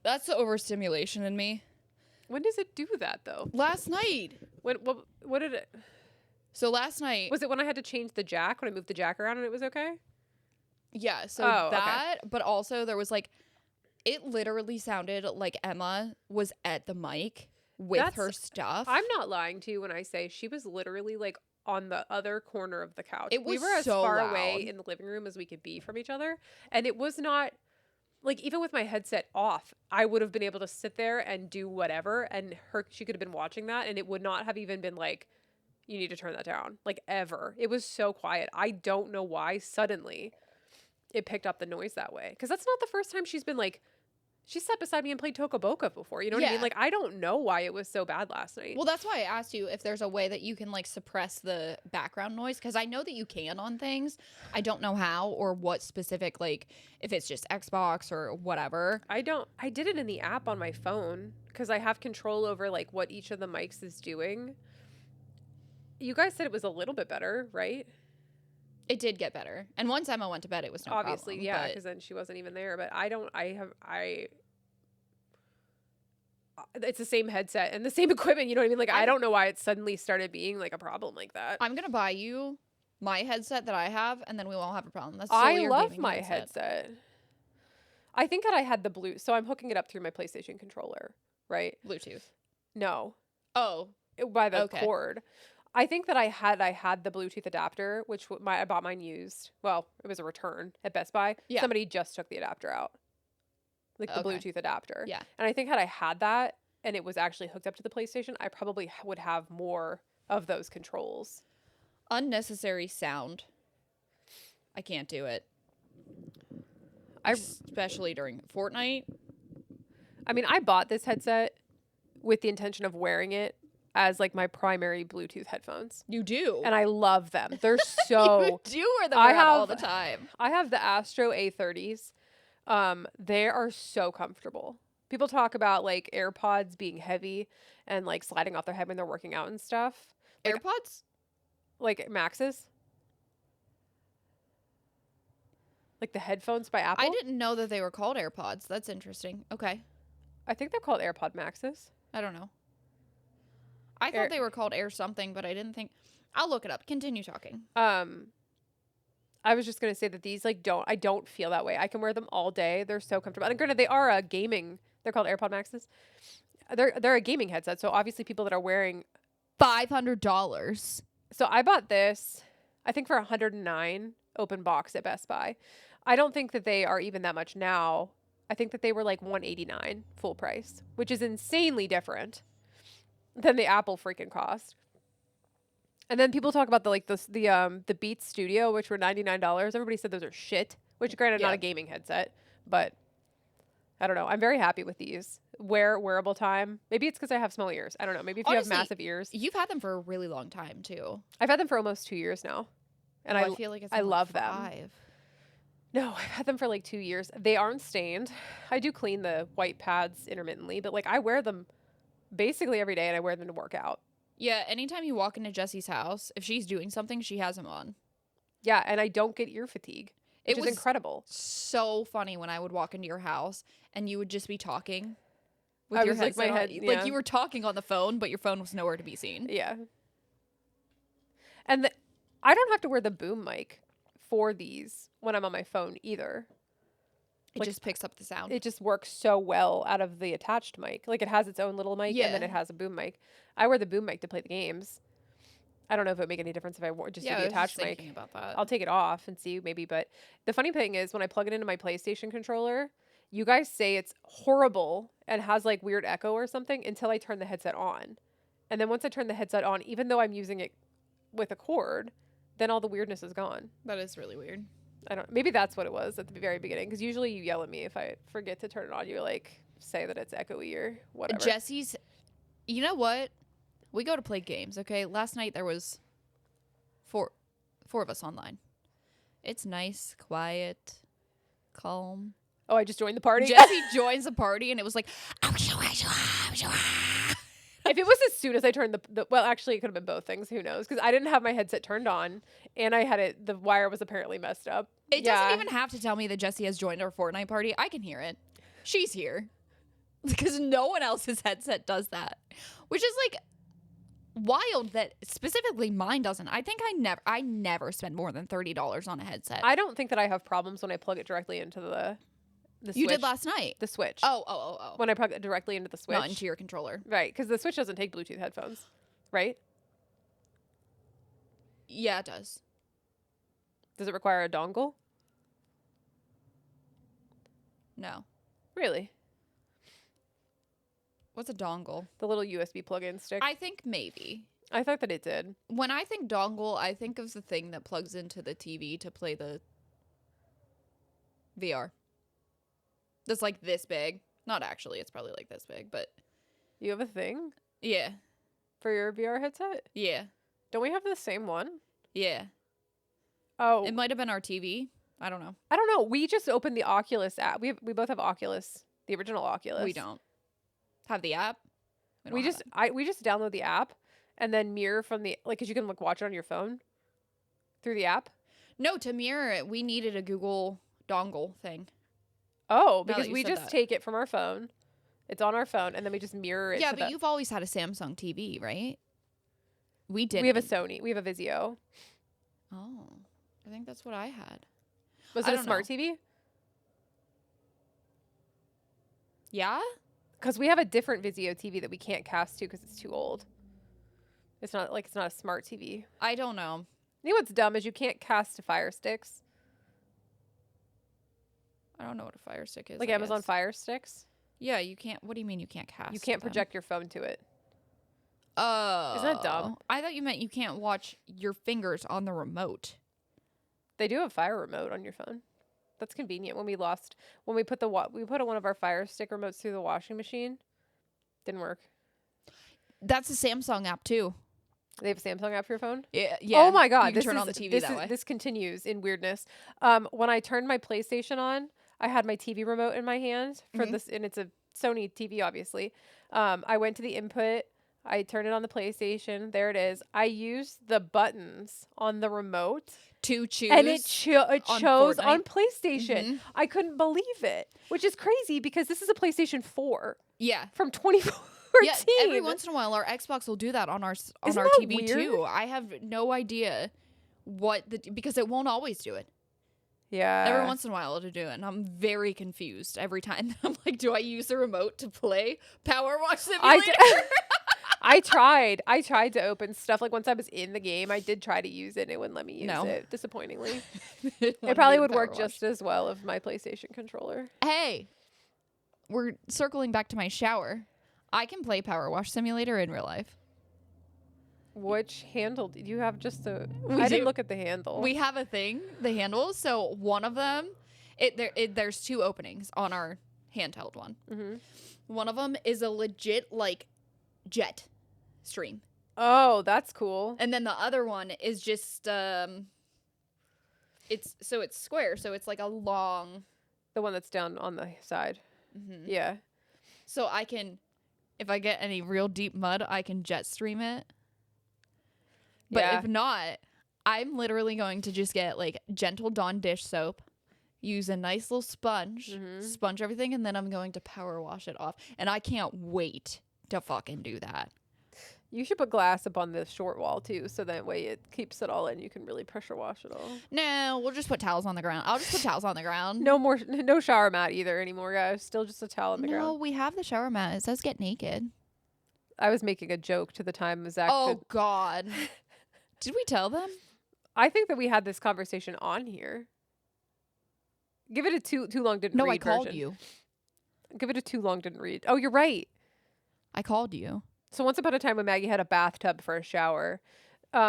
the overstimulation in me. When does it do that though? Last night. What did it? So last night. Was it when I had to change the jack? When I moved the jack around and it was okay? Yeah, so Oh, okay. that, but also there was like, it literally sounded like Emma was at the mic with her stuff. I'm not lying to you when I say she was literally like on the other corner of the couch. It We was were as so far loud. away in the living room as we could be from each other. And it was not like, even with my headset off, I would have been able to sit there and do whatever. And she could have been watching that. And it would not have even been like, you need to turn that down. Like, ever. It was so quiet. I don't know why suddenly it picked up the noise that way. Because that's not the first time she's been like, she sat beside me and played Toca Boca before. You know what I Yeah. mean? Like, I don't know why it was so bad last night. Well, that's why I asked you if there's a way that you can like suppress the background noise, because I know that you can on things. I don't know how or what specific, like if it's just Xbox or whatever. I did it in the app on my phone because I have control over like what each of the mics is doing. You guys said it was a little bit better, right? It did get better, and once Emma went to bed, it was no Obviously, problem, yeah, but- because then she wasn't even there. But it's the same headset and the same equipment. You know what I mean? Like, I don't know why it suddenly started being like a problem like that. I'm gonna buy you my headset that I have, and then we won't have a problem. That's I solely your love gaming my headset. I think that I had the blue, so I'm hooking it up through my PlayStation controller, right? Bluetooth. No, Oh, by the Okay. cord. I think that I had the Bluetooth adapter, which I bought mine used. Well, it was a return at Best Buy. Yeah. Somebody just took the adapter out, like the Okay. Bluetooth adapter. Yeah. And I think had I had that and it was actually hooked up to the PlayStation, I probably would have more of those controls. Unnecessary sound. I can't do it. I Especially during Fortnite. I mean, I bought this headset with the intention of wearing it as like my primary Bluetooth headphones, You do. and I love them. They're you so. do wear them I around all have- the time. I have the Astro A30s. They are so comfortable. People talk about like AirPods being heavy and like sliding off their head when they're working out and stuff. Like- AirPods? Like Maxes. Like the headphones by Apple. I didn't know that they were called AirPods. That's interesting. Okay. I think they're called AirPod Maxes. I don't know. I Air- thought they were called Air something, but I didn't think. I'll look it up. Continue talking. I was just gonna say that these like I don't feel that way. I can wear them all day. They're so comfortable. And granted, they are a gaming. They're called AirPod Maxes. They're a gaming headset. So obviously, people that are wearing. $500. So I bought this, I think for $109 open box at Best Buy. I don't think that they are even that much now. I think that they were like $189 full price, which is insanely different than the Apple freaking cost. And then people talk about the Beats Studio, which were $99. Everybody said those are shit, which granted not Yeah. a gaming headset, but I don't know. I'm very happy with these. Wearable time. Maybe it's because I have small ears. I don't know. Maybe if you Honestly, have massive ears. You've had them for a really long time, too. I've had them for almost 2 years now. And Oh, I feel like it's I been, like, love them. 5. No, I've had them for like 2 years. They aren't stained. I do clean the white pads intermittently, but like I wear them basically every day and I wear them to work out. Yeah, anytime you walk into Jessie's house, if she's doing something, she has them on. Yeah, and I don't get ear fatigue, which It is was incredible. so funny when I would walk into your house and you would just be talking with I your was, like, my headset on. head- Like yeah. you were talking on the phone, but your phone was nowhere to be seen. Yeah. And I don't have to wear the boom mic for these when I'm on my phone either. It Like, just picks up the sound. It just works so well out of the attached mic. Like it has its own little mic and then Yeah. it has a boom mic. I wear the boom mic to play the games. I don't know if it would make any difference if I wore just yeah, the I was just attached mic. thinking about that. I'll take it off and see maybe. But the funny thing is when I plug it into my PlayStation controller, you guys say it's horrible and has like weird echo or something until I turn the headset on. And then once I turn the headset on, even though I'm using it with a cord, then all the weirdness is gone. That is really weird. I don't. Maybe that's what it was at the very beginning. Because usually you yell at me if I forget to turn it on. You like say that it's echoey or whatever. Jesse's, you know what? We go to play games, okay? Last night there was four of us online. It's nice, quiet, calm. Oh, I just joined the party. Jesse joins the party and it was like, If it was as soon as I turned the well, actually, it could have been both things. Who knows? Because I didn't have my headset turned on, and I had it. The wire was apparently messed up. it Yeah. doesn't even have to tell me that Jesse has joined our Fortnite party. I can hear it. She's here. Because no one else's headset does that. Which is like wild that specifically mine doesn't. I think I never spend more than $30 on a headset. I don't think that I have problems when I plug it directly into the switch. You did last night. The Switch. Oh. When I plug it directly into the Switch. Not into your controller. Right, because the Switch doesn't take Bluetooth headphones, right? Yeah, it does. Does it require a dongle? No. Really? What's a dongle? The little USB plug-in stick. I think maybe. I thought that it did. When I think dongle, I think of the thing that plugs into the TV to play the VR. That's like this big. Not actually, it's probably like this big, but You have a thing yeah. for your VR headset? Yeah. Don't we have the same one? Yeah. Oh, It might have been our TV. I don't know. I don't know. We just opened the Oculus app. We both have Oculus, the original Oculus. We don't have the app. don't We have just it. we just download the app and then mirror from the like, cause you can like watch it on your phone through the app. No, to mirror it, we needed a Google dongle thing. Oh, Now because that you we said just that. take it from our phone. It's on our phone, and then we just mirror it. Yeah, to but the, you've always had a Samsung TV, right? We did. we have a Sony. We have a Vizio. Oh, I think that's what I had. Was I it a don't smart know. TV? Yeah. Because we have a different Vizio TV that we can't cast to because it's too old. It's not a smart TV. I don't know. You know what's dumb is you can't cast to Fire Sticks. I don't know what a Fire Stick is. Like I Amazon guess. Fire Sticks. Yeah, you can't. What do you mean you can't cast? You can't them? project your phone to it. Oh. Isn't that dumb? I thought you meant you can't watch your fingers on the remote. They do have Fire Remote on your phone. That's convenient. When we put one of our Fire Stick remotes through the washing machine. Didn't work. That's a Samsung app too. They have a Samsung app for your phone? Yeah. Yeah. Oh my god! You can turn on the TV that way. This continues in weirdness. When I turned my PlayStation on, I had my TV remote in my hand for this, and it's a Sony TV, obviously. I went to the input. I turned it on the PlayStation. There it is. I used the buttons on the remote To choose. and it on chose Fortnite. on PlayStation. Mhm. I couldn't believe it, which is crazy because this is a PlayStation 4 Yeah. from 2014. Yeah. Every once in a while, our Xbox will do that on our Isn't our that TV weird? too. I have no idea because it won't always do it. Yeah. Every once in a while it'll do it, and I'm very confused every time. I'm like, do I use the remote to play Power Wash Simulator? I tried to open stuff. Like once I was in the game, I did try to use it and it wouldn't let me use No. it, disappointingly. It It probably would work just as well with my PlayStation controller. Hey, we're circling back to my shower. I can play Power Wash Simulator in real life. Which handle did you have? Just a We I do. didn't look at the handle. We have a thing, the handles. So one of them, there's two openings on our handheld one. Mm-hmm. One of them is a legit like jet stream, Oh, that's cool. and then the other one is just it's square, so it's like a long. The one that's down on the side. Mhm. Yeah. So I can, if I get any real deep mud, I can jet stream it. But Yeah. if not, I'm literally going to just get like Gentle Dawn dish soap, use a nice little sponge, Mhm. sponge everything, and then I'm going to power wash it off. And I can't wait to fucking do that. You should put glass up on the short wall too, so that way it keeps it all in. You can really pressure wash it all. No, we'll just put towels on the ground. I'll just put towels on the ground. No shower mat either anymore, guys. Still just a towel on the No, ground. we have the shower mat. It says get naked. I was making a joke to the time Zach. Oh, God. Did we tell them? I think that we had this conversation on here. Give it a too long didn't No, read I called version. you. Give it a too long didn't read. Oh, you're right. I called you. So once upon a time when Maggie had a bathtub for a shower, I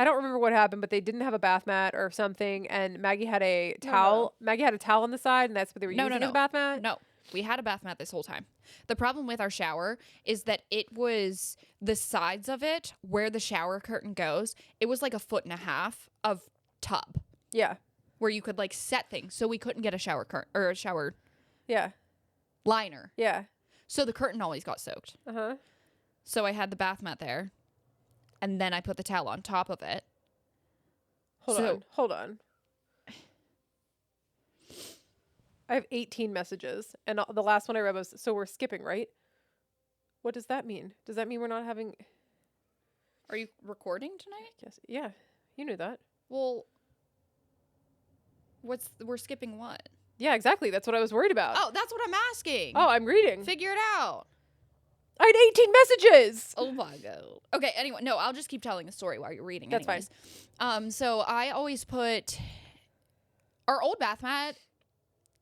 don't remember what happened, but they didn't have a bath mat or something, and Maggie had a No, towel. no. Maggie had a towel on the side, and that's what they were No, no, using as no. a bath mat. No, we had a bath mat this whole time. The problem with our shower is that it was the sides of it where the shower curtain goes. It was like 1.5 feet of tub Yeah, where you could like set things. So we couldn't get a shower curtain or a shower yeah, liner. yeah. So the curtain always got soaked. Uh huh. So I had the bath mat there, and then I put the towel on top of it. Hold on. I have 18 messages, and the last one I read was, so we're skipping, right? What does that mean? Does that mean we're not having... Are you recording tonight? Yes. Yeah, you knew that. Well, we're skipping what? Yeah, exactly. That's what I was worried about. Oh, that's what I'm asking. Oh, I'm reading. Figure it out. I had 18 messages! Oh my god. Okay, anyway, no, I'll just keep telling the story while you're reading. That's anyways. So I always put our old bath mat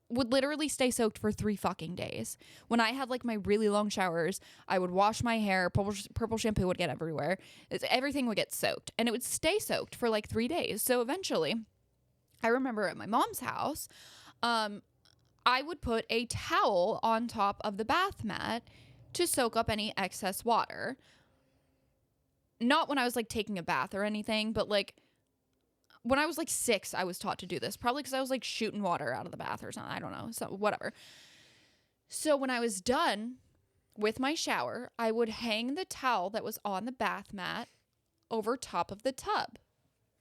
would literally stay soaked for 3 fucking days. When I had like my really long showers, I would wash my hair, purple shampoo would get everywhere. Everything would get soaked, and it would stay soaked for like 3 days. So eventually, I remember at my mom's house, I would put a towel on top of the bath mat to soak up any excess water. Not when I was like taking a bath or anything, but like when I was like 6, I was taught to do this. Probably because I was like shooting water out of the bath or something. I don't know. So whatever. So when I was done with my shower, I would hang the towel that was on the bath mat over top of the tub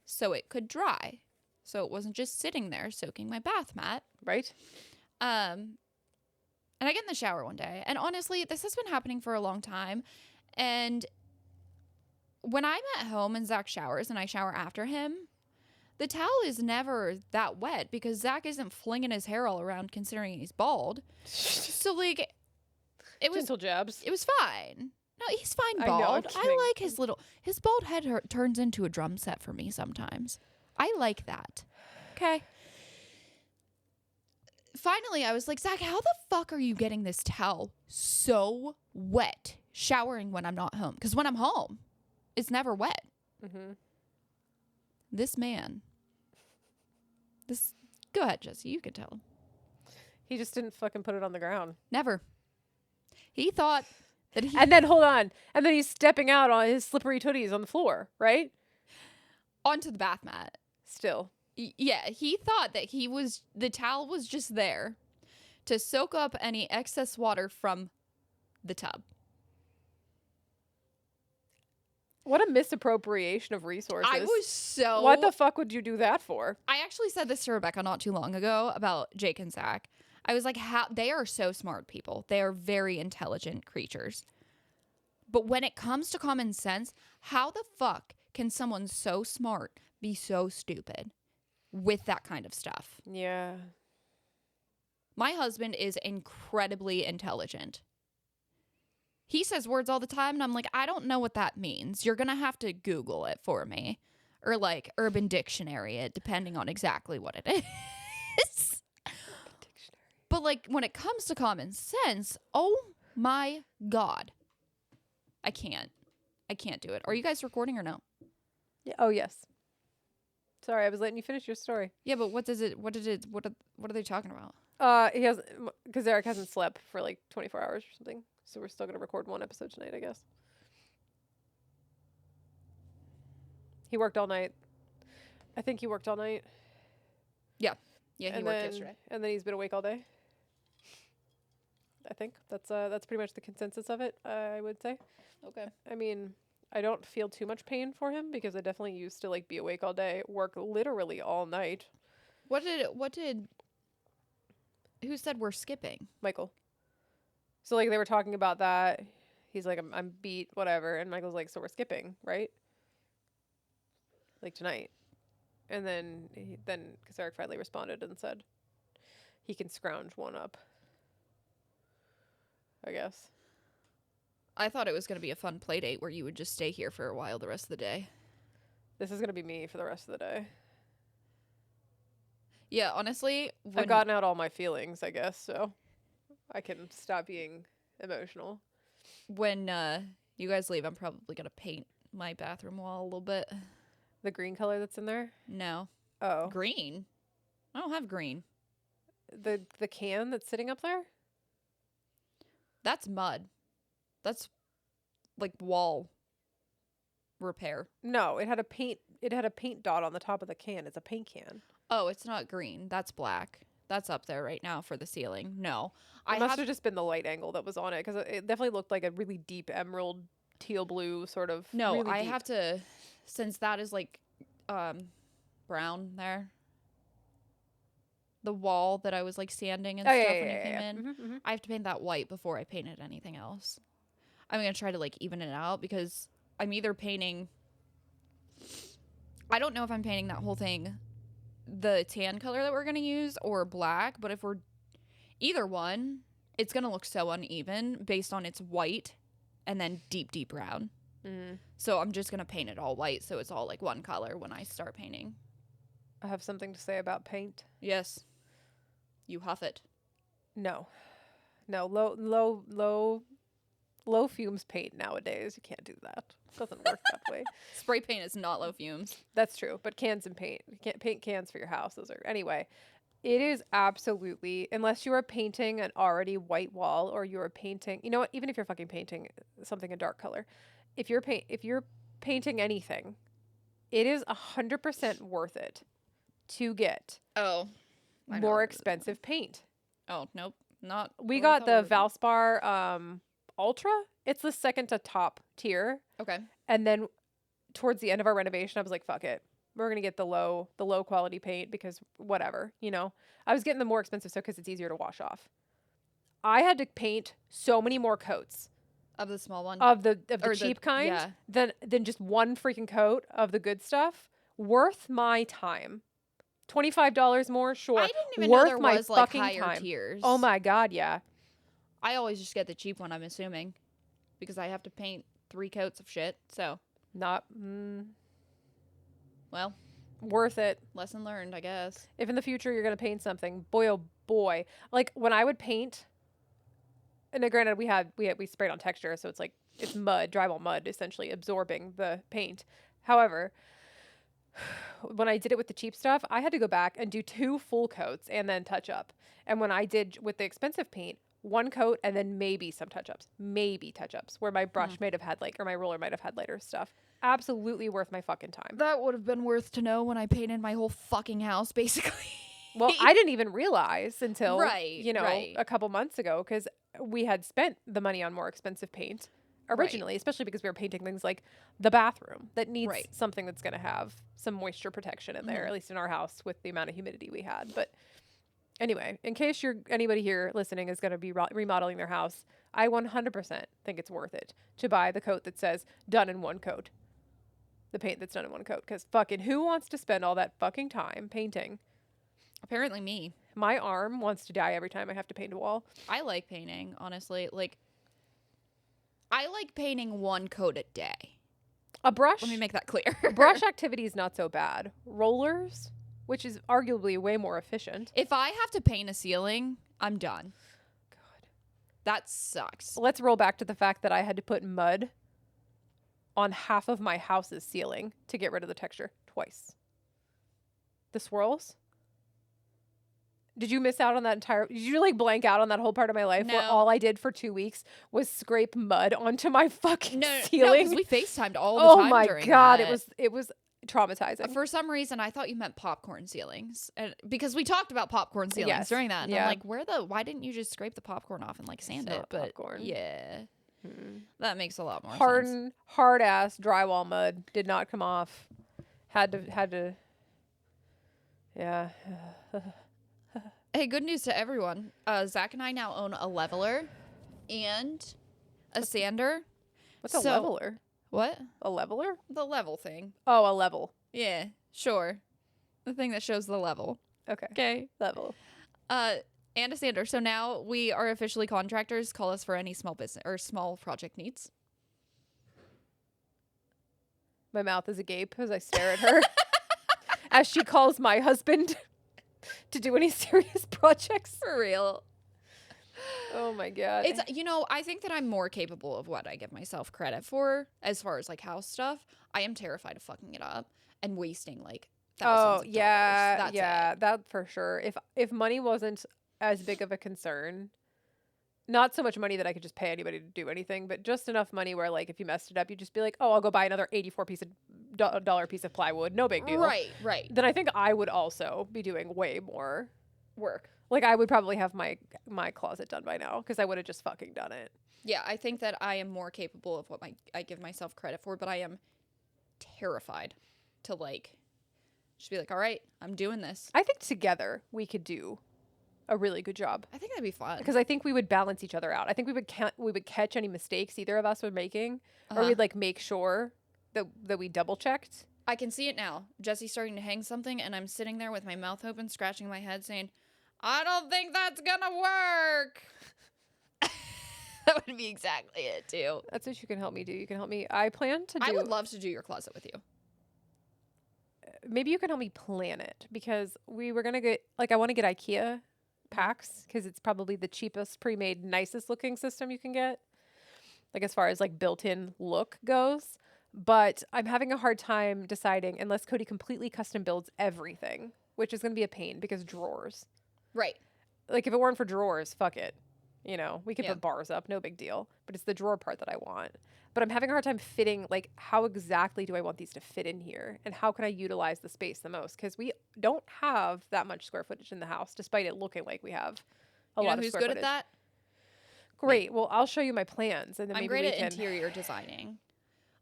so it could dry. So it wasn't just sitting there soaking my bath mat. Right? And I get in the shower one day, and honestly, this has been happening for a long time. And when I'm at home and Zach showers and I shower after him, the towel is never that wet because Zach isn't flinging his hair all around considering he's bald. So like, it was Gentle jabs. fine. know, he's fine I know, I'm bald. kidding. I like his bald head turns into a drum set for me sometimes. I like that. Okay. Finally, I was like, Zach, how the fuck are you getting this towel so wet showering when I'm not home? Because when I'm home, it's never wet. Mm-hmm. This man. Go ahead, Jesse. You can tell him. He just didn't fucking put it on the ground. Never. He thought that he. And then hold on. And then he's stepping out on his slippery tooties on the floor, right? Onto the bath mat. Still. Yeah, he thought that the towel was just there to soak up any excess water from the tub. What a misappropriation of resources. I was so. What the fuck would you do that for? I actually said this to Rebecca not too long ago about Jake and Zach. I was like, how they are so smart people. They are very intelligent creatures. But when it comes to common sense, how the fuck can someone so smart be so stupid with that kind of stuff? Yeah. My husband is incredibly intelligent. He says words all the time, and I'm like, I don't know what that means. You're going to have to Google it for me. Or, like, Urban Dictionary it, depending on exactly what it is. But, like, when it comes to common sense, oh my God. I can't do it. Are you guys recording or no? Yeah. Oh, yes. Sorry, I was letting you finish your story. Yeah, but what are they talking about? He has, because Eric hasn't slept for like 24 hours or something. So we're still going to record one episode tonight, I guess. He worked all night. I think he worked all night. Yeah, he worked yesterday. And then he's been awake all day. I think that's pretty much the consensus of it, I would say. Okay. I mean, I don't feel too much pain for him because I definitely used to like be awake all day, work literally all night. What did who said we're skipping? Michael. So like they were talking about that. He's like, I'm beat, whatever. And Michael's like, so we're skipping, right? Like tonight. And then because Eric finally responded and said he can scrounge one up, I guess. I thought it was going to be a fun play date where you would just stay here for a while the rest of the day. This is going to be me for the rest of the day. Yeah, honestly, I've gotten out all my feelings, I guess, so I can stop being emotional. when you guys leave, I'm probably going to paint my bathroom wall a little bit. The green color that's in there? No. Oh. Green? I don't have green. The can that's sitting up there? That's mud. That's like wall repair. No, it had a paint dot on the top of the can. It's a paint can. Oh, it's not green. That's black. That's up there right now for the ceiling. No. It must have just been the light angle that was on it because it definitely looked like a really deep emerald teal blue sort of. No, really I deep. have to, since that is like brown there. The wall that I was like sanding and Oh, stuff yeah, when yeah, you came yeah. in. Mhm. I have to paint that white before I painted anything else. I'm going to try to like even it out because I'm either painting, I don't know if I'm painting that whole thing the tan color that we're going to use or black, but if we're either one, it's going to look so uneven based on its white and then deep brown. Mhm. So I'm just going to paint it all white so it's all like one color when I start painting. I have something to say about paint. Yes. You huff it. No, low fumes paint nowadays. You can't do that. It doesn't work that way. Spray paint is not low fumes. That's true, but cans and paint. You can't paint cans for your house. Those are anyway. It is absolutely, unless you are painting an already white wall or you're painting, you know what, even if you're fucking painting something a dark color, if you're painting anything, it is 100% worth it to get Oh. I know more what it is. expensive paint. Oh, nope. Not. We what I got thought the we were doing. Valspar Ultra. It's the second to top tier. Okay. And then towards the end of our renovation, I was like, fuck it. We're going to get the low quality paint because whatever, you know. I was getting the more expensive stuff because it's easier to wash off. I had to paint so many more coats Of the small one. of the Or cheap kind yeah. than just one freaking coat of the good stuff. Worth my time. $25 more, sure. I didn't even Worth know there my was like fucking higher time. tiers. Oh my god, yeah. I always just get the cheap one, I'm assuming. because I have to paint 3 coats of shit. So, Not well, worth it. lesson learned, I guess. If in the future you're gonna paint something, boy oh boy, like when I would paint. And granted, we sprayed on texture, so it's like it's mud, drywall mud, essentially absorbing the paint. However, when I did it with the cheap stuff, I had to go back and do 2 full coats and then touch up. And when I did with the expensive paint, 1 coat and then maybe some touch ups, where my brush might have had like, or my roller might have had lighter stuff. Absolutely worth my fucking time. That would have been worth to know when I painted my whole fucking house, basically. Well, I didn't even realize until, Right, right. a couple months ago, because we had spent the money on more expensive paint originally, especially because we were painting things like the bathroom that needs Right. something that's going to have some moisture protection in there, at least in our house with the amount of humidity we had. But anyway, in case anybody here listening is going to be remodeling their house, I 100% think it's worth it to buy the coat that says done in 1 coat. The paint that's done in 1 coat. Because fucking who wants to spend all that fucking time painting? Apparently me. My arm wants to die every time I have to paint a wall. I like painting, honestly. Like, I like painting 1 coat a day. A brush, Let me make that clear. brush activity is not so bad. Rollers, which is arguably way more efficient. If I have to paint a ceiling, I'm done. God. That sucks. Let's roll back to the fact that I had to put mud on half of my house's ceiling to get rid of the texture twice. The swirls? Did you miss out on that entire? Did you like blank out on that whole part of my life where No. all I did for 2 weeks was scrape mud onto my fucking No, ceiling? because we FaceTimed all the Oh time my during god, that. it was traumatizing. For some reason, I thought you meant popcorn ceilings, and because we talked about popcorn ceilings Yes, during that. And yeah. I'm like, why didn't you just scrape the popcorn off and like sand It's it? not But popcorn. yeah, that makes a lot more sense. Hardened, hard ass drywall mud did not come off. Had to. Yeah. Hey, good news to everyone. Zach and I now own a leveler and a sander. What's a So- leveler? What? A leveler? The level thing. Oh, a level. Yeah, sure. The thing that shows the level. Okay. Okay. Level. And a sander. So now we are officially contractors. Call us for any small business or small project needs. My mouth is agape as I stare at her as she calls my husband to do any serious projects. For real. Oh my god. It's, I think that I'm more capable of what I give myself credit for as far as like house stuff. I am terrified of fucking it up and wasting like thousands of dollars. That's it. that for sure. If money wasn't as big of a concern, not so much money that I could just pay anybody to do anything, but just enough money where like if you messed it up, you'd just be like, oh, I'll go buy another $84 piece of plywood, no big deal. Right. Then I think I would also be doing way more Work. Like I would probably have my closet done by now because I would have just fucking done it. Yeah, I think that I am more capable of what I give myself credit for, but I am terrified to like just be like, all right, I'm doing this. I think together we could do a really good job I think that'd be fun. because I think we would balance each other out. I think we would catch any mistakes either of us were making, or we'd like make sure that we double checked. I can see it now. Jesse's starting to hang something, and I'm sitting there with my mouth open, scratching my head, saying, I don't think that's gonna work. That would be exactly it, too. That's what you can help me do. You can help me. I plan to do. I would love to do your closet with you. Maybe you can help me plan it because we were gonna get I want to get IKEA packs because it's probably the cheapest pre-made, nicest looking system you can get. Like as far as like built-in look goes. But I'm having a hard time deciding unless Cody completely custom builds everything, which is going to be a pain because drawers. Right. Like if it weren't for drawers, fuck it. We could Yeah. put bars up, no big deal. But it's the drawer part that I want. But I'm having a hard time fitting, like how exactly do I want these to fit in here? And how can I utilize the space the most? Because we don't have that much square footage in the house, despite it looking like we have a You lot know of who's square good footage. at that? Great. Well, I'll show you my plans. And then I'm maybe great we at can... interior designing.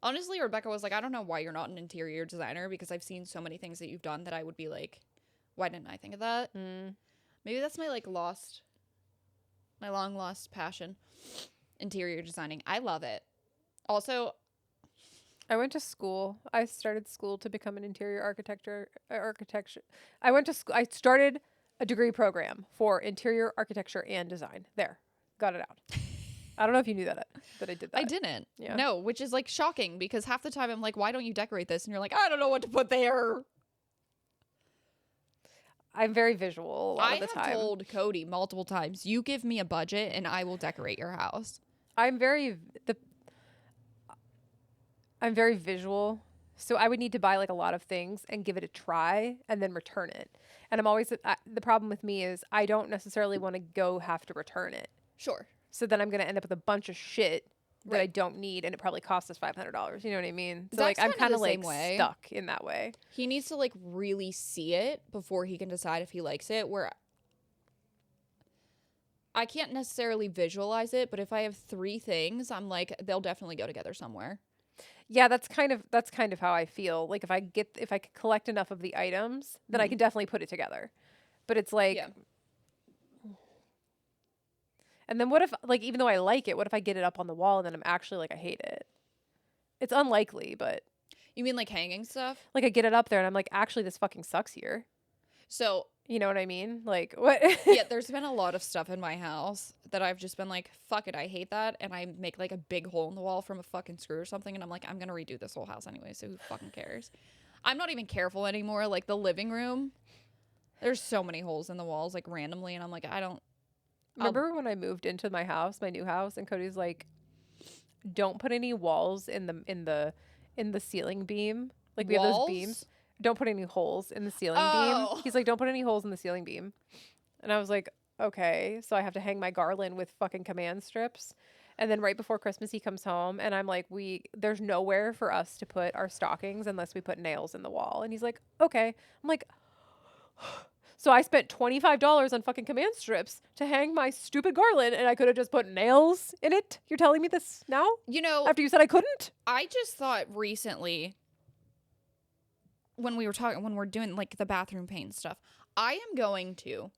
Honestly, Rebecca was like, I don't know why you're not an interior designer because I've seen so many things that you've done that I would be like, why didn't I think of that? Maybe that's my my long lost passion. Interior designing. I love it. Also, I went to school. I started school to become an interior architecture. I went to school. I started a degree program for interior architecture and design. There, got it out. I don't know if you knew that I did that. I didn't. Yeah. No, which is like shocking because half the time I'm like, why don't you decorate this? And you're like, I don't know what to put there. I'm very visual a lot I of the have time. told Cody multiple times, you give me a budget and I will decorate your house. I'm very visual. So I would need to buy like a lot of things and give it a try and then return it. And I'm always the problem with me is I don't necessarily want to have to return it. Sure. So then I'm going to end up with a bunch of shit that I Right. don't need and it probably costs us $500. You know what I mean? So Zach's like I'm kinda kind the of same like way. stuck in that way. He needs to like really see it before he can decide if he likes it. Where I can't necessarily visualize it, but if I have 3 things, I'm like, they'll definitely go together somewhere. Yeah, that's kind of how I feel. Like if I could collect enough of the items, then I can definitely put it together. But it's like Yeah. And then what if like even though I like it, what if I get it up on the wall and then I'm actually like I hate it? It's unlikely, but You mean like hanging stuff? like I get it up there and I'm like actually this fucking sucks here. So You know what I mean? Like what? yeah, there's been a lot of stuff in my house that I've just been like, fuck it, I hate that. And I make like a big hole in the wall from a fucking screw or something. And I'm like, I'm going to redo this whole house anyway. So who fucking cares? I'm not even careful anymore. Like the living room, there's so many holes in the walls, like randomly. And I'm like, Remember when I moved into my house, my new house, and Cody's like, "Don't put any walls in the ceiling beam. Like we have those beams. walls? Don't put any holes in the ceiling Oh. beam." He's like, "Don't put any holes in the ceiling beam," and I was like, "Okay." So I have to hang my garland with fucking command strips, and then right before Christmas he comes home, and I'm like, there's nowhere for us to put our stockings unless we put nails in the wall," and he's like, "Okay." I'm like. So I spent $25 on fucking command strips to hang my stupid garland, and I could have just put nails in it. You're telling me this now? You know, After you said I couldn't? I just thought recently when we're doing like the bathroom paint stuff, I am going to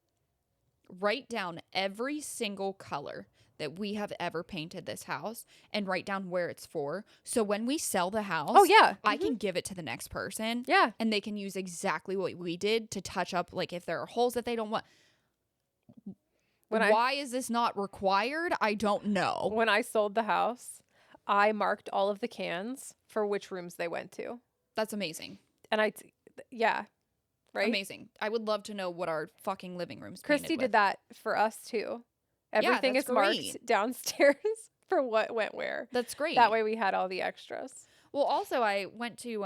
write down every single color that we have ever painted this house and write down where it's for. So when we sell the house, Oh yeah, I can give it to the next person yeah. and they can use exactly what we did to touch up, like if there are holes that they don't want. Why is this not required? I don't know. When I sold the house, I marked all of the cans for which rooms they went to, That's amazing. and yeah, right. Amazing. I would love to know what our fucking living room's Christy painted did with. that for us too. Everything that's is marked great. downstairs for what went where. That's great. That way we had all the extras. Well, also I went to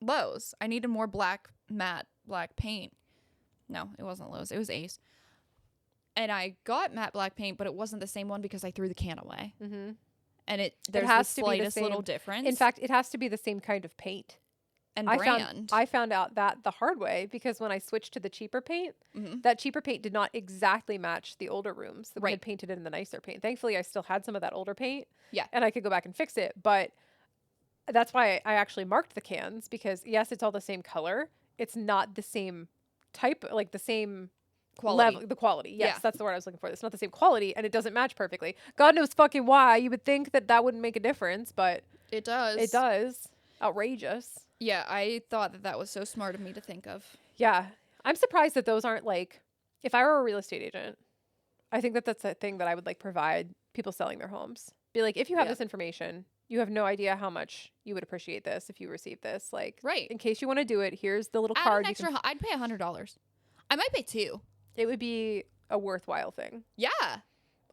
Lowe's. I needed more matte black paint. No, it wasn't Lowe's. It was Ace. And I got matte black paint, but it wasn't the same one because I threw the can away. Mm-hmm. And there's has the to be the slightest little same. difference. In fact, it has to be the same kind of paint. and I brand. found out that the hard way because when I switched to the cheaper paint, Mhm. that cheaper paint did not exactly match the older rooms that we Right. had painted in the nicer paint. Thankfully, I still had some of that older paint. Yeah. And I could go back and fix it. But that's why I actually marked the cans because, yes, it's all the same color. It's not the same type, like the same Quality. level, the quality. Yes, Yeah. that's the word I was looking for. It's not the same quality and it doesn't match perfectly. God knows fucking why. You would think that wouldn't make a difference, but It does. it does. Outrageous. Yeah, I thought that was so smart of me to think of. Yeah. I'm surprised that those aren't like, if I were a real estate agent, I think that's a thing that I would like provide people selling their homes. Be like, if you have Yeah. this information, you have no idea how much you would appreciate this if you received this. Like, Right. in case you want to do it, here's the little Add card. an You can extra. I'd pay $100. I might pay 2. it would be a worthwhile thing. Yeah.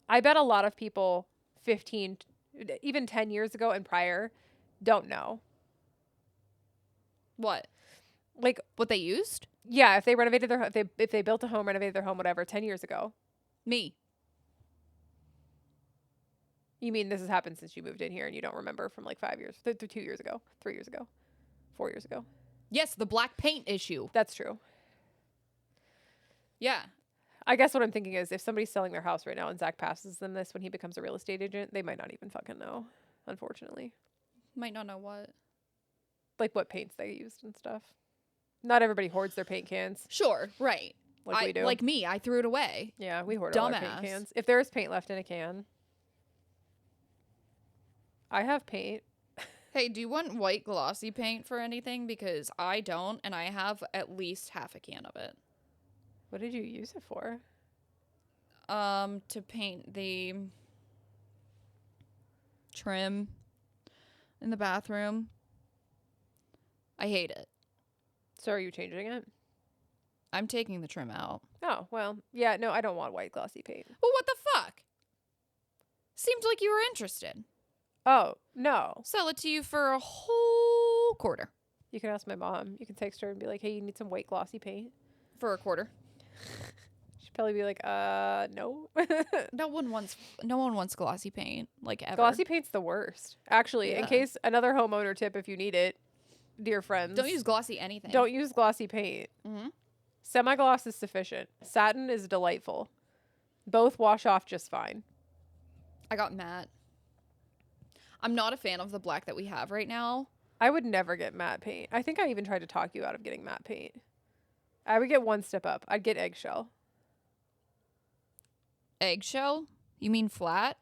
I bet a lot of people 15, even 10 years ago and prior don't know. What? Like, What they used? yeah, if they renovated their if they built a home, renovated their home, whatever, 10 years ago. Me. You mean this has happened since you moved in here and you don't remember from like 5 years, 2 years ago, 3 years ago, 4 years ago? Yes, the black paint issue. That's true. Yeah. I guess what I'm thinking is if somebody's selling their house right now and Zach passes them this when he becomes a real estate agent, they might not even fucking know, unfortunately. Might not know what. Like what paints they used and stuff. Not everybody hoards their paint cans Sure. Right. like we do. Like me, I threw it away. yeah, we hoard all our Dumbass. paint cans. If there is paint left in a can, I have paint. Hey, do you want white glossy paint for anything? Because I don't, and I have at least half a can of it. What did you use it for? to paint the trim in the bathroom. I hate it. So are you changing it? I'm taking the trim out. Oh, well, yeah, no, I don't want white glossy paint. Well, what the fuck? Seemed like you were interested. Oh, no. Sell it to you for a whole quarter. You can ask my mom. You can text her and be like, hey, you need some white glossy paint? For a quarter. She'd probably be like, no. No one wants glossy paint, like, ever. Glossy paint's the worst. Actually, in Yeah. case another homeowner tip, if you need it, dear friends. Don't use glossy anything. Don't use glossy paint. Mm-hmm. Semi-gloss is sufficient. Satin is delightful. Both wash off just fine. I got matte. I'm not a fan of the black that we have right now. I would never get matte paint. I think I even tried to talk you out of getting matte paint. I would get one step up. I'd get eggshell. Eggshell? You mean flat?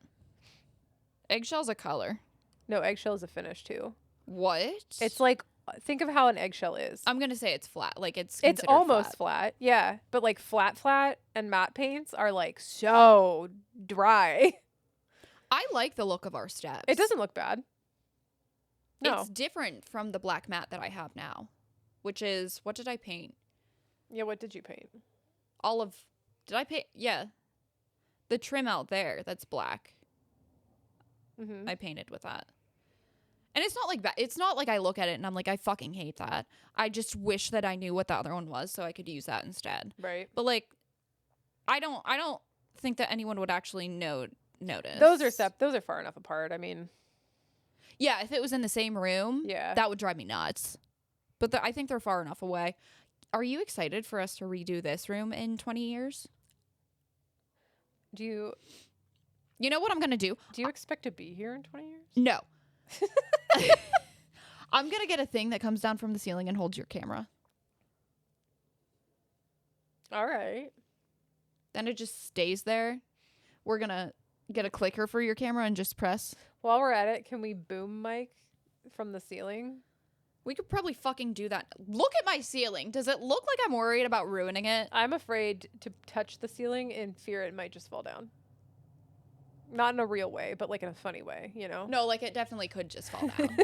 Eggshell's a color. No, eggshell is a finish too. What? It's like, think of how an eggshell is. I'm gonna say it's flat. Like it's It's considered almost flat. Yeah. But like flat and matte paints are like so dry. I like the look of our steps. It doesn't look bad. No. It's different from the black matte that I have now, which is, what did I paint? Yeah, what did you paint? Did I paint? Yeah. The trim out there, that's black. Mm-hmm. I painted with that. And it's not like that. It's not like I look at it and I'm like, I fucking hate that. I just wish that I knew what the other one was so I could use that instead. Right. But like, I don't think that anyone would actually notice. Those are far enough apart. I mean, Yeah, if it was in the same room, yeah. that would drive me nuts. But I think they're far enough away. Are you excited for us to redo this room in 20 years? Do you You know what I'm going to do? expect to be here in 20 years? No. I'm going to get a thing that comes down from the ceiling and holds your camera. All right. Then it just stays there. We're going to get a clicker for your camera and just press. While we're at it, can we boom mic from the ceiling? We could probably fucking do that. Look at my ceiling. Does it look like I'm worried about ruining it? I'm afraid to touch the ceiling in fear it might just fall down. Not in a real way, but like in a funny way, you know? No, like it definitely could just fall down.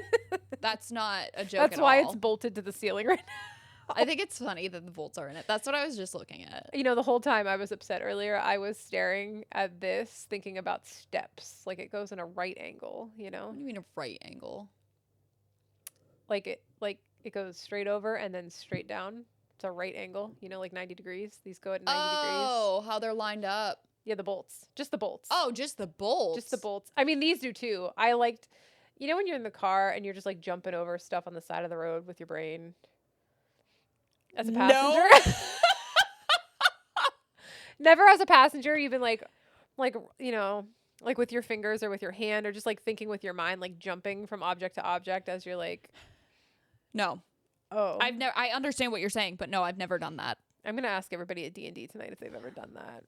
That's not a joke That's at why all. it's bolted to the ceiling right now. I think it's funny that the bolts are in it. That's what I was just looking at. You know, the whole time I was upset earlier, I was staring at this, thinking about steps. Like it goes in a right angle, you know? What do you mean a right angle? Like it goes straight over and then straight down. It's a right angle, you know, like 90 degrees. These go at 90 degrees. Oh, how they're lined up. Yeah, the bolts. Just the bolts. Oh, just the bolts. Just the bolts. I mean, these do too. I liked, you know, when you're in the car and you're just like jumping over stuff on the side of the road with your brain as a passenger. No. Never as a passenger. You've been like, you know, like with your fingers or with your hand or just like thinking with your mind, like jumping from object to object as you're like, No. oh, I understand what you're saying, but no, I've never done that. I'm going to ask everybody at D&D tonight if they've ever done that.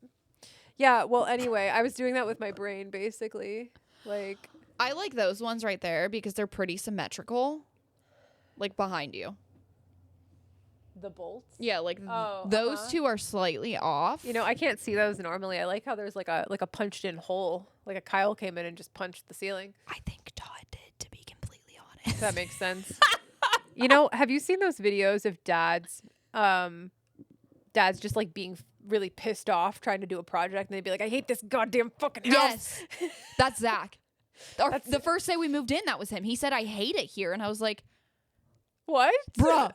Yeah. Well, anyway, I was doing that with my brain basically. Like, I like those ones right there because they're pretty symmetrical. Like behind you. the bolts. Yeah, like Oh, those uh-huh. two are slightly off. You know, I can't see those normally. I like how there's like a punched in hole. Like a Kyle came in and just punched the ceiling. I think Todd did, to be completely honest. If that makes sense. You know, have you seen those videos of dads just like being really pissed off trying to do a project and they'd be like, I hate this goddamn fucking house. Yes. That's Zach. The first day we moved in, that was him. He said, I hate it here. And I was like, What? Bruh.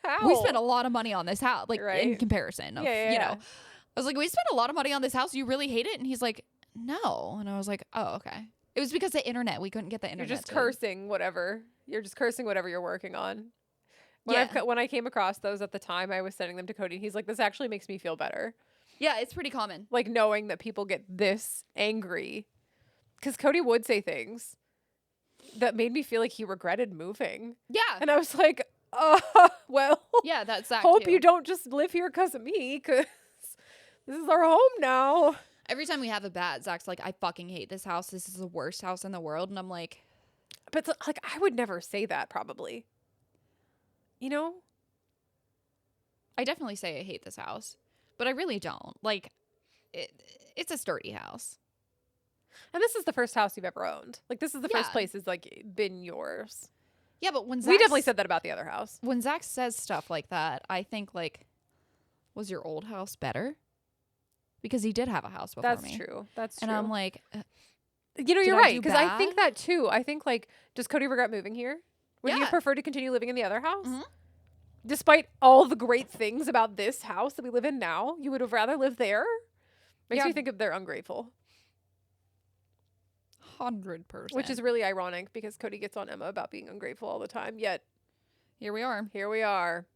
How? we spent a lot of money on this house, like in Right. comparison of, Yeah, you yeah. know. I was like, we spent a lot of money on this house. You really hate it? And he's like, no. And I was like, oh, okay. It was because of the internet. We couldn't get the You're internet. just to- cursing whatever. You're just cursing whatever you're working on. When I came across those at the time, I was sending them to Cody. And he's like, this actually makes me feel better. Yeah, it's pretty common. Like knowing that people get this angry. Because Cody would say things that made me feel like he regretted moving. Yeah. And I was like, well, Yeah, that's Zach hope too. you don't just live here because of me, because this is our home now. Every time we have a bat, Zach's like, I fucking hate this house. This is the worst house in the world. And I'm like, But like, I would never say that probably. You know? I definitely say I hate this house, but I really don't. Like, it's a sturdy house. And this is the first house you've ever owned. Like, this is the first Yeah. place that's, like, been yours. Yeah, but when We definitely said that about the other house. when Zach says stuff like that, I think like, was your old house better? Because he did have a house before That's me. true. That's true. And I'm like, you know, did you're I right. do Because I think bad? that too. I think, like, does Cody regret moving here? Would you Yeah. prefer to continue living in the other house? Mhm. Despite all the great things about this house that we live in now, you would have rather lived there? Makes Yeah. me think of they're ungrateful. 100%. Which is really ironic because Cody gets on Emma about being ungrateful all the time. Yet here we are. here we are.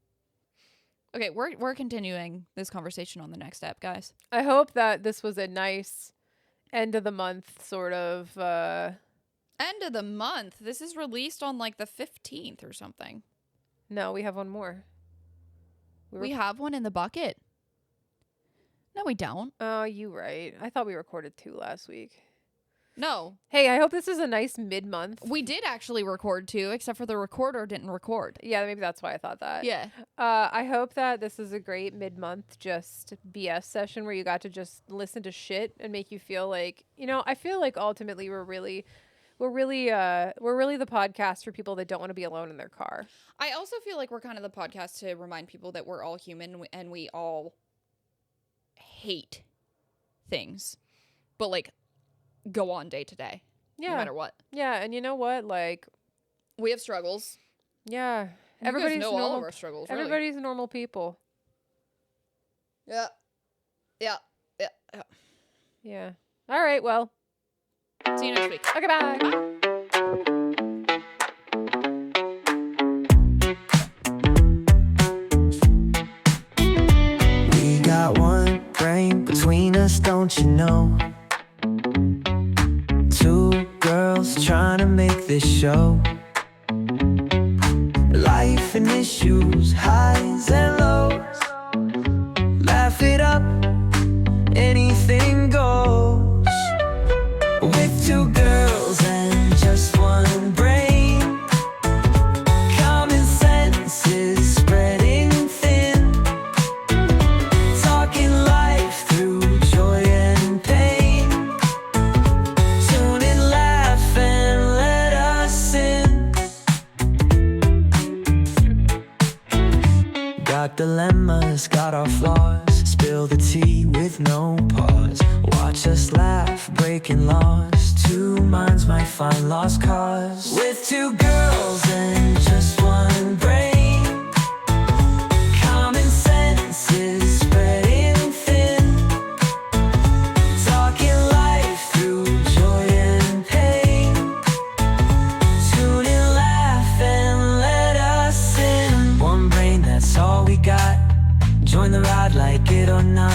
Okay, we're continuing this conversation on the next step, guys. I hope that this was a nice end of the month sort of End of the month. This is released on like the 15th or something. no, we have one more. We have one in the bucket. No, we don't. Oh, you right. I thought we recorded 2 last week. No, Hey, I hope this is a nice mid-month. we did actually record 2, except for the recorder didn't record. Yeah, maybe that's why I thought that. Yeah. I hope that this is a great mid-month just BS session where you got to just listen to shit and make you feel like, you know, I feel like ultimately we're really the podcast for people that don't want to be alone in their car. I also feel like we're kind of the podcast to remind people that we're all human and we all hate things, but like go on day to day, no Yeah. matter what. Yeah, and you know what? Like, We have struggles. yeah, You everybody's guys know normal. all of our struggles. Really. Everybody's normal people. Yeah. Yeah. Yeah. Yeah. Yeah. All right, well. See you next week. Okay, bye. We got one brain between us, don't you know? 2 girls trying to make this show. Life and issues, highs and lows. Laugh it up, anything goes. With 2 girls and just one brain. Common sense is spreading thin. Talking life through joy and pain. Tune in, laugh, and let us in. Got dilemmas, got our flaws. Spill the tea with no pause. Watch us laugh, breaking laws. 2 minds might find lost cause. With 2 girls and just one brain. Common sense is spreading thin. Talking life through joy and pain. Tune in, laugh, and let us in. One brain, that's all we got. Join the ride, like it or not.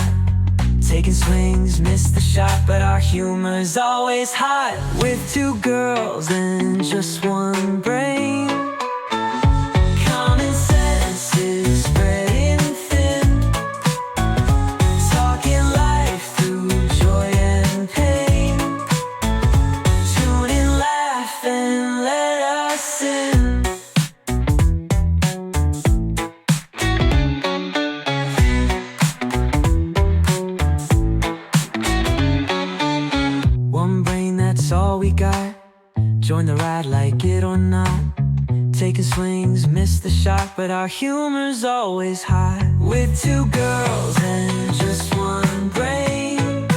Taking swings, miss the shot, but our humor's always hot. With 2 girls and just one brain. Common sense is spreading thin. Talking life through joy and pain. Tune in, laugh, and let us in. One brain, that's all we got. Join the ride, like it or not. Taking swings, miss the shot, but our humor's always hot. With 2 girls and just one brain.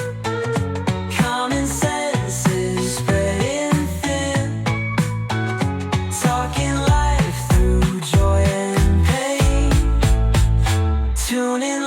Common sense is spreading thin. Talking life through joy and pain. Tune in,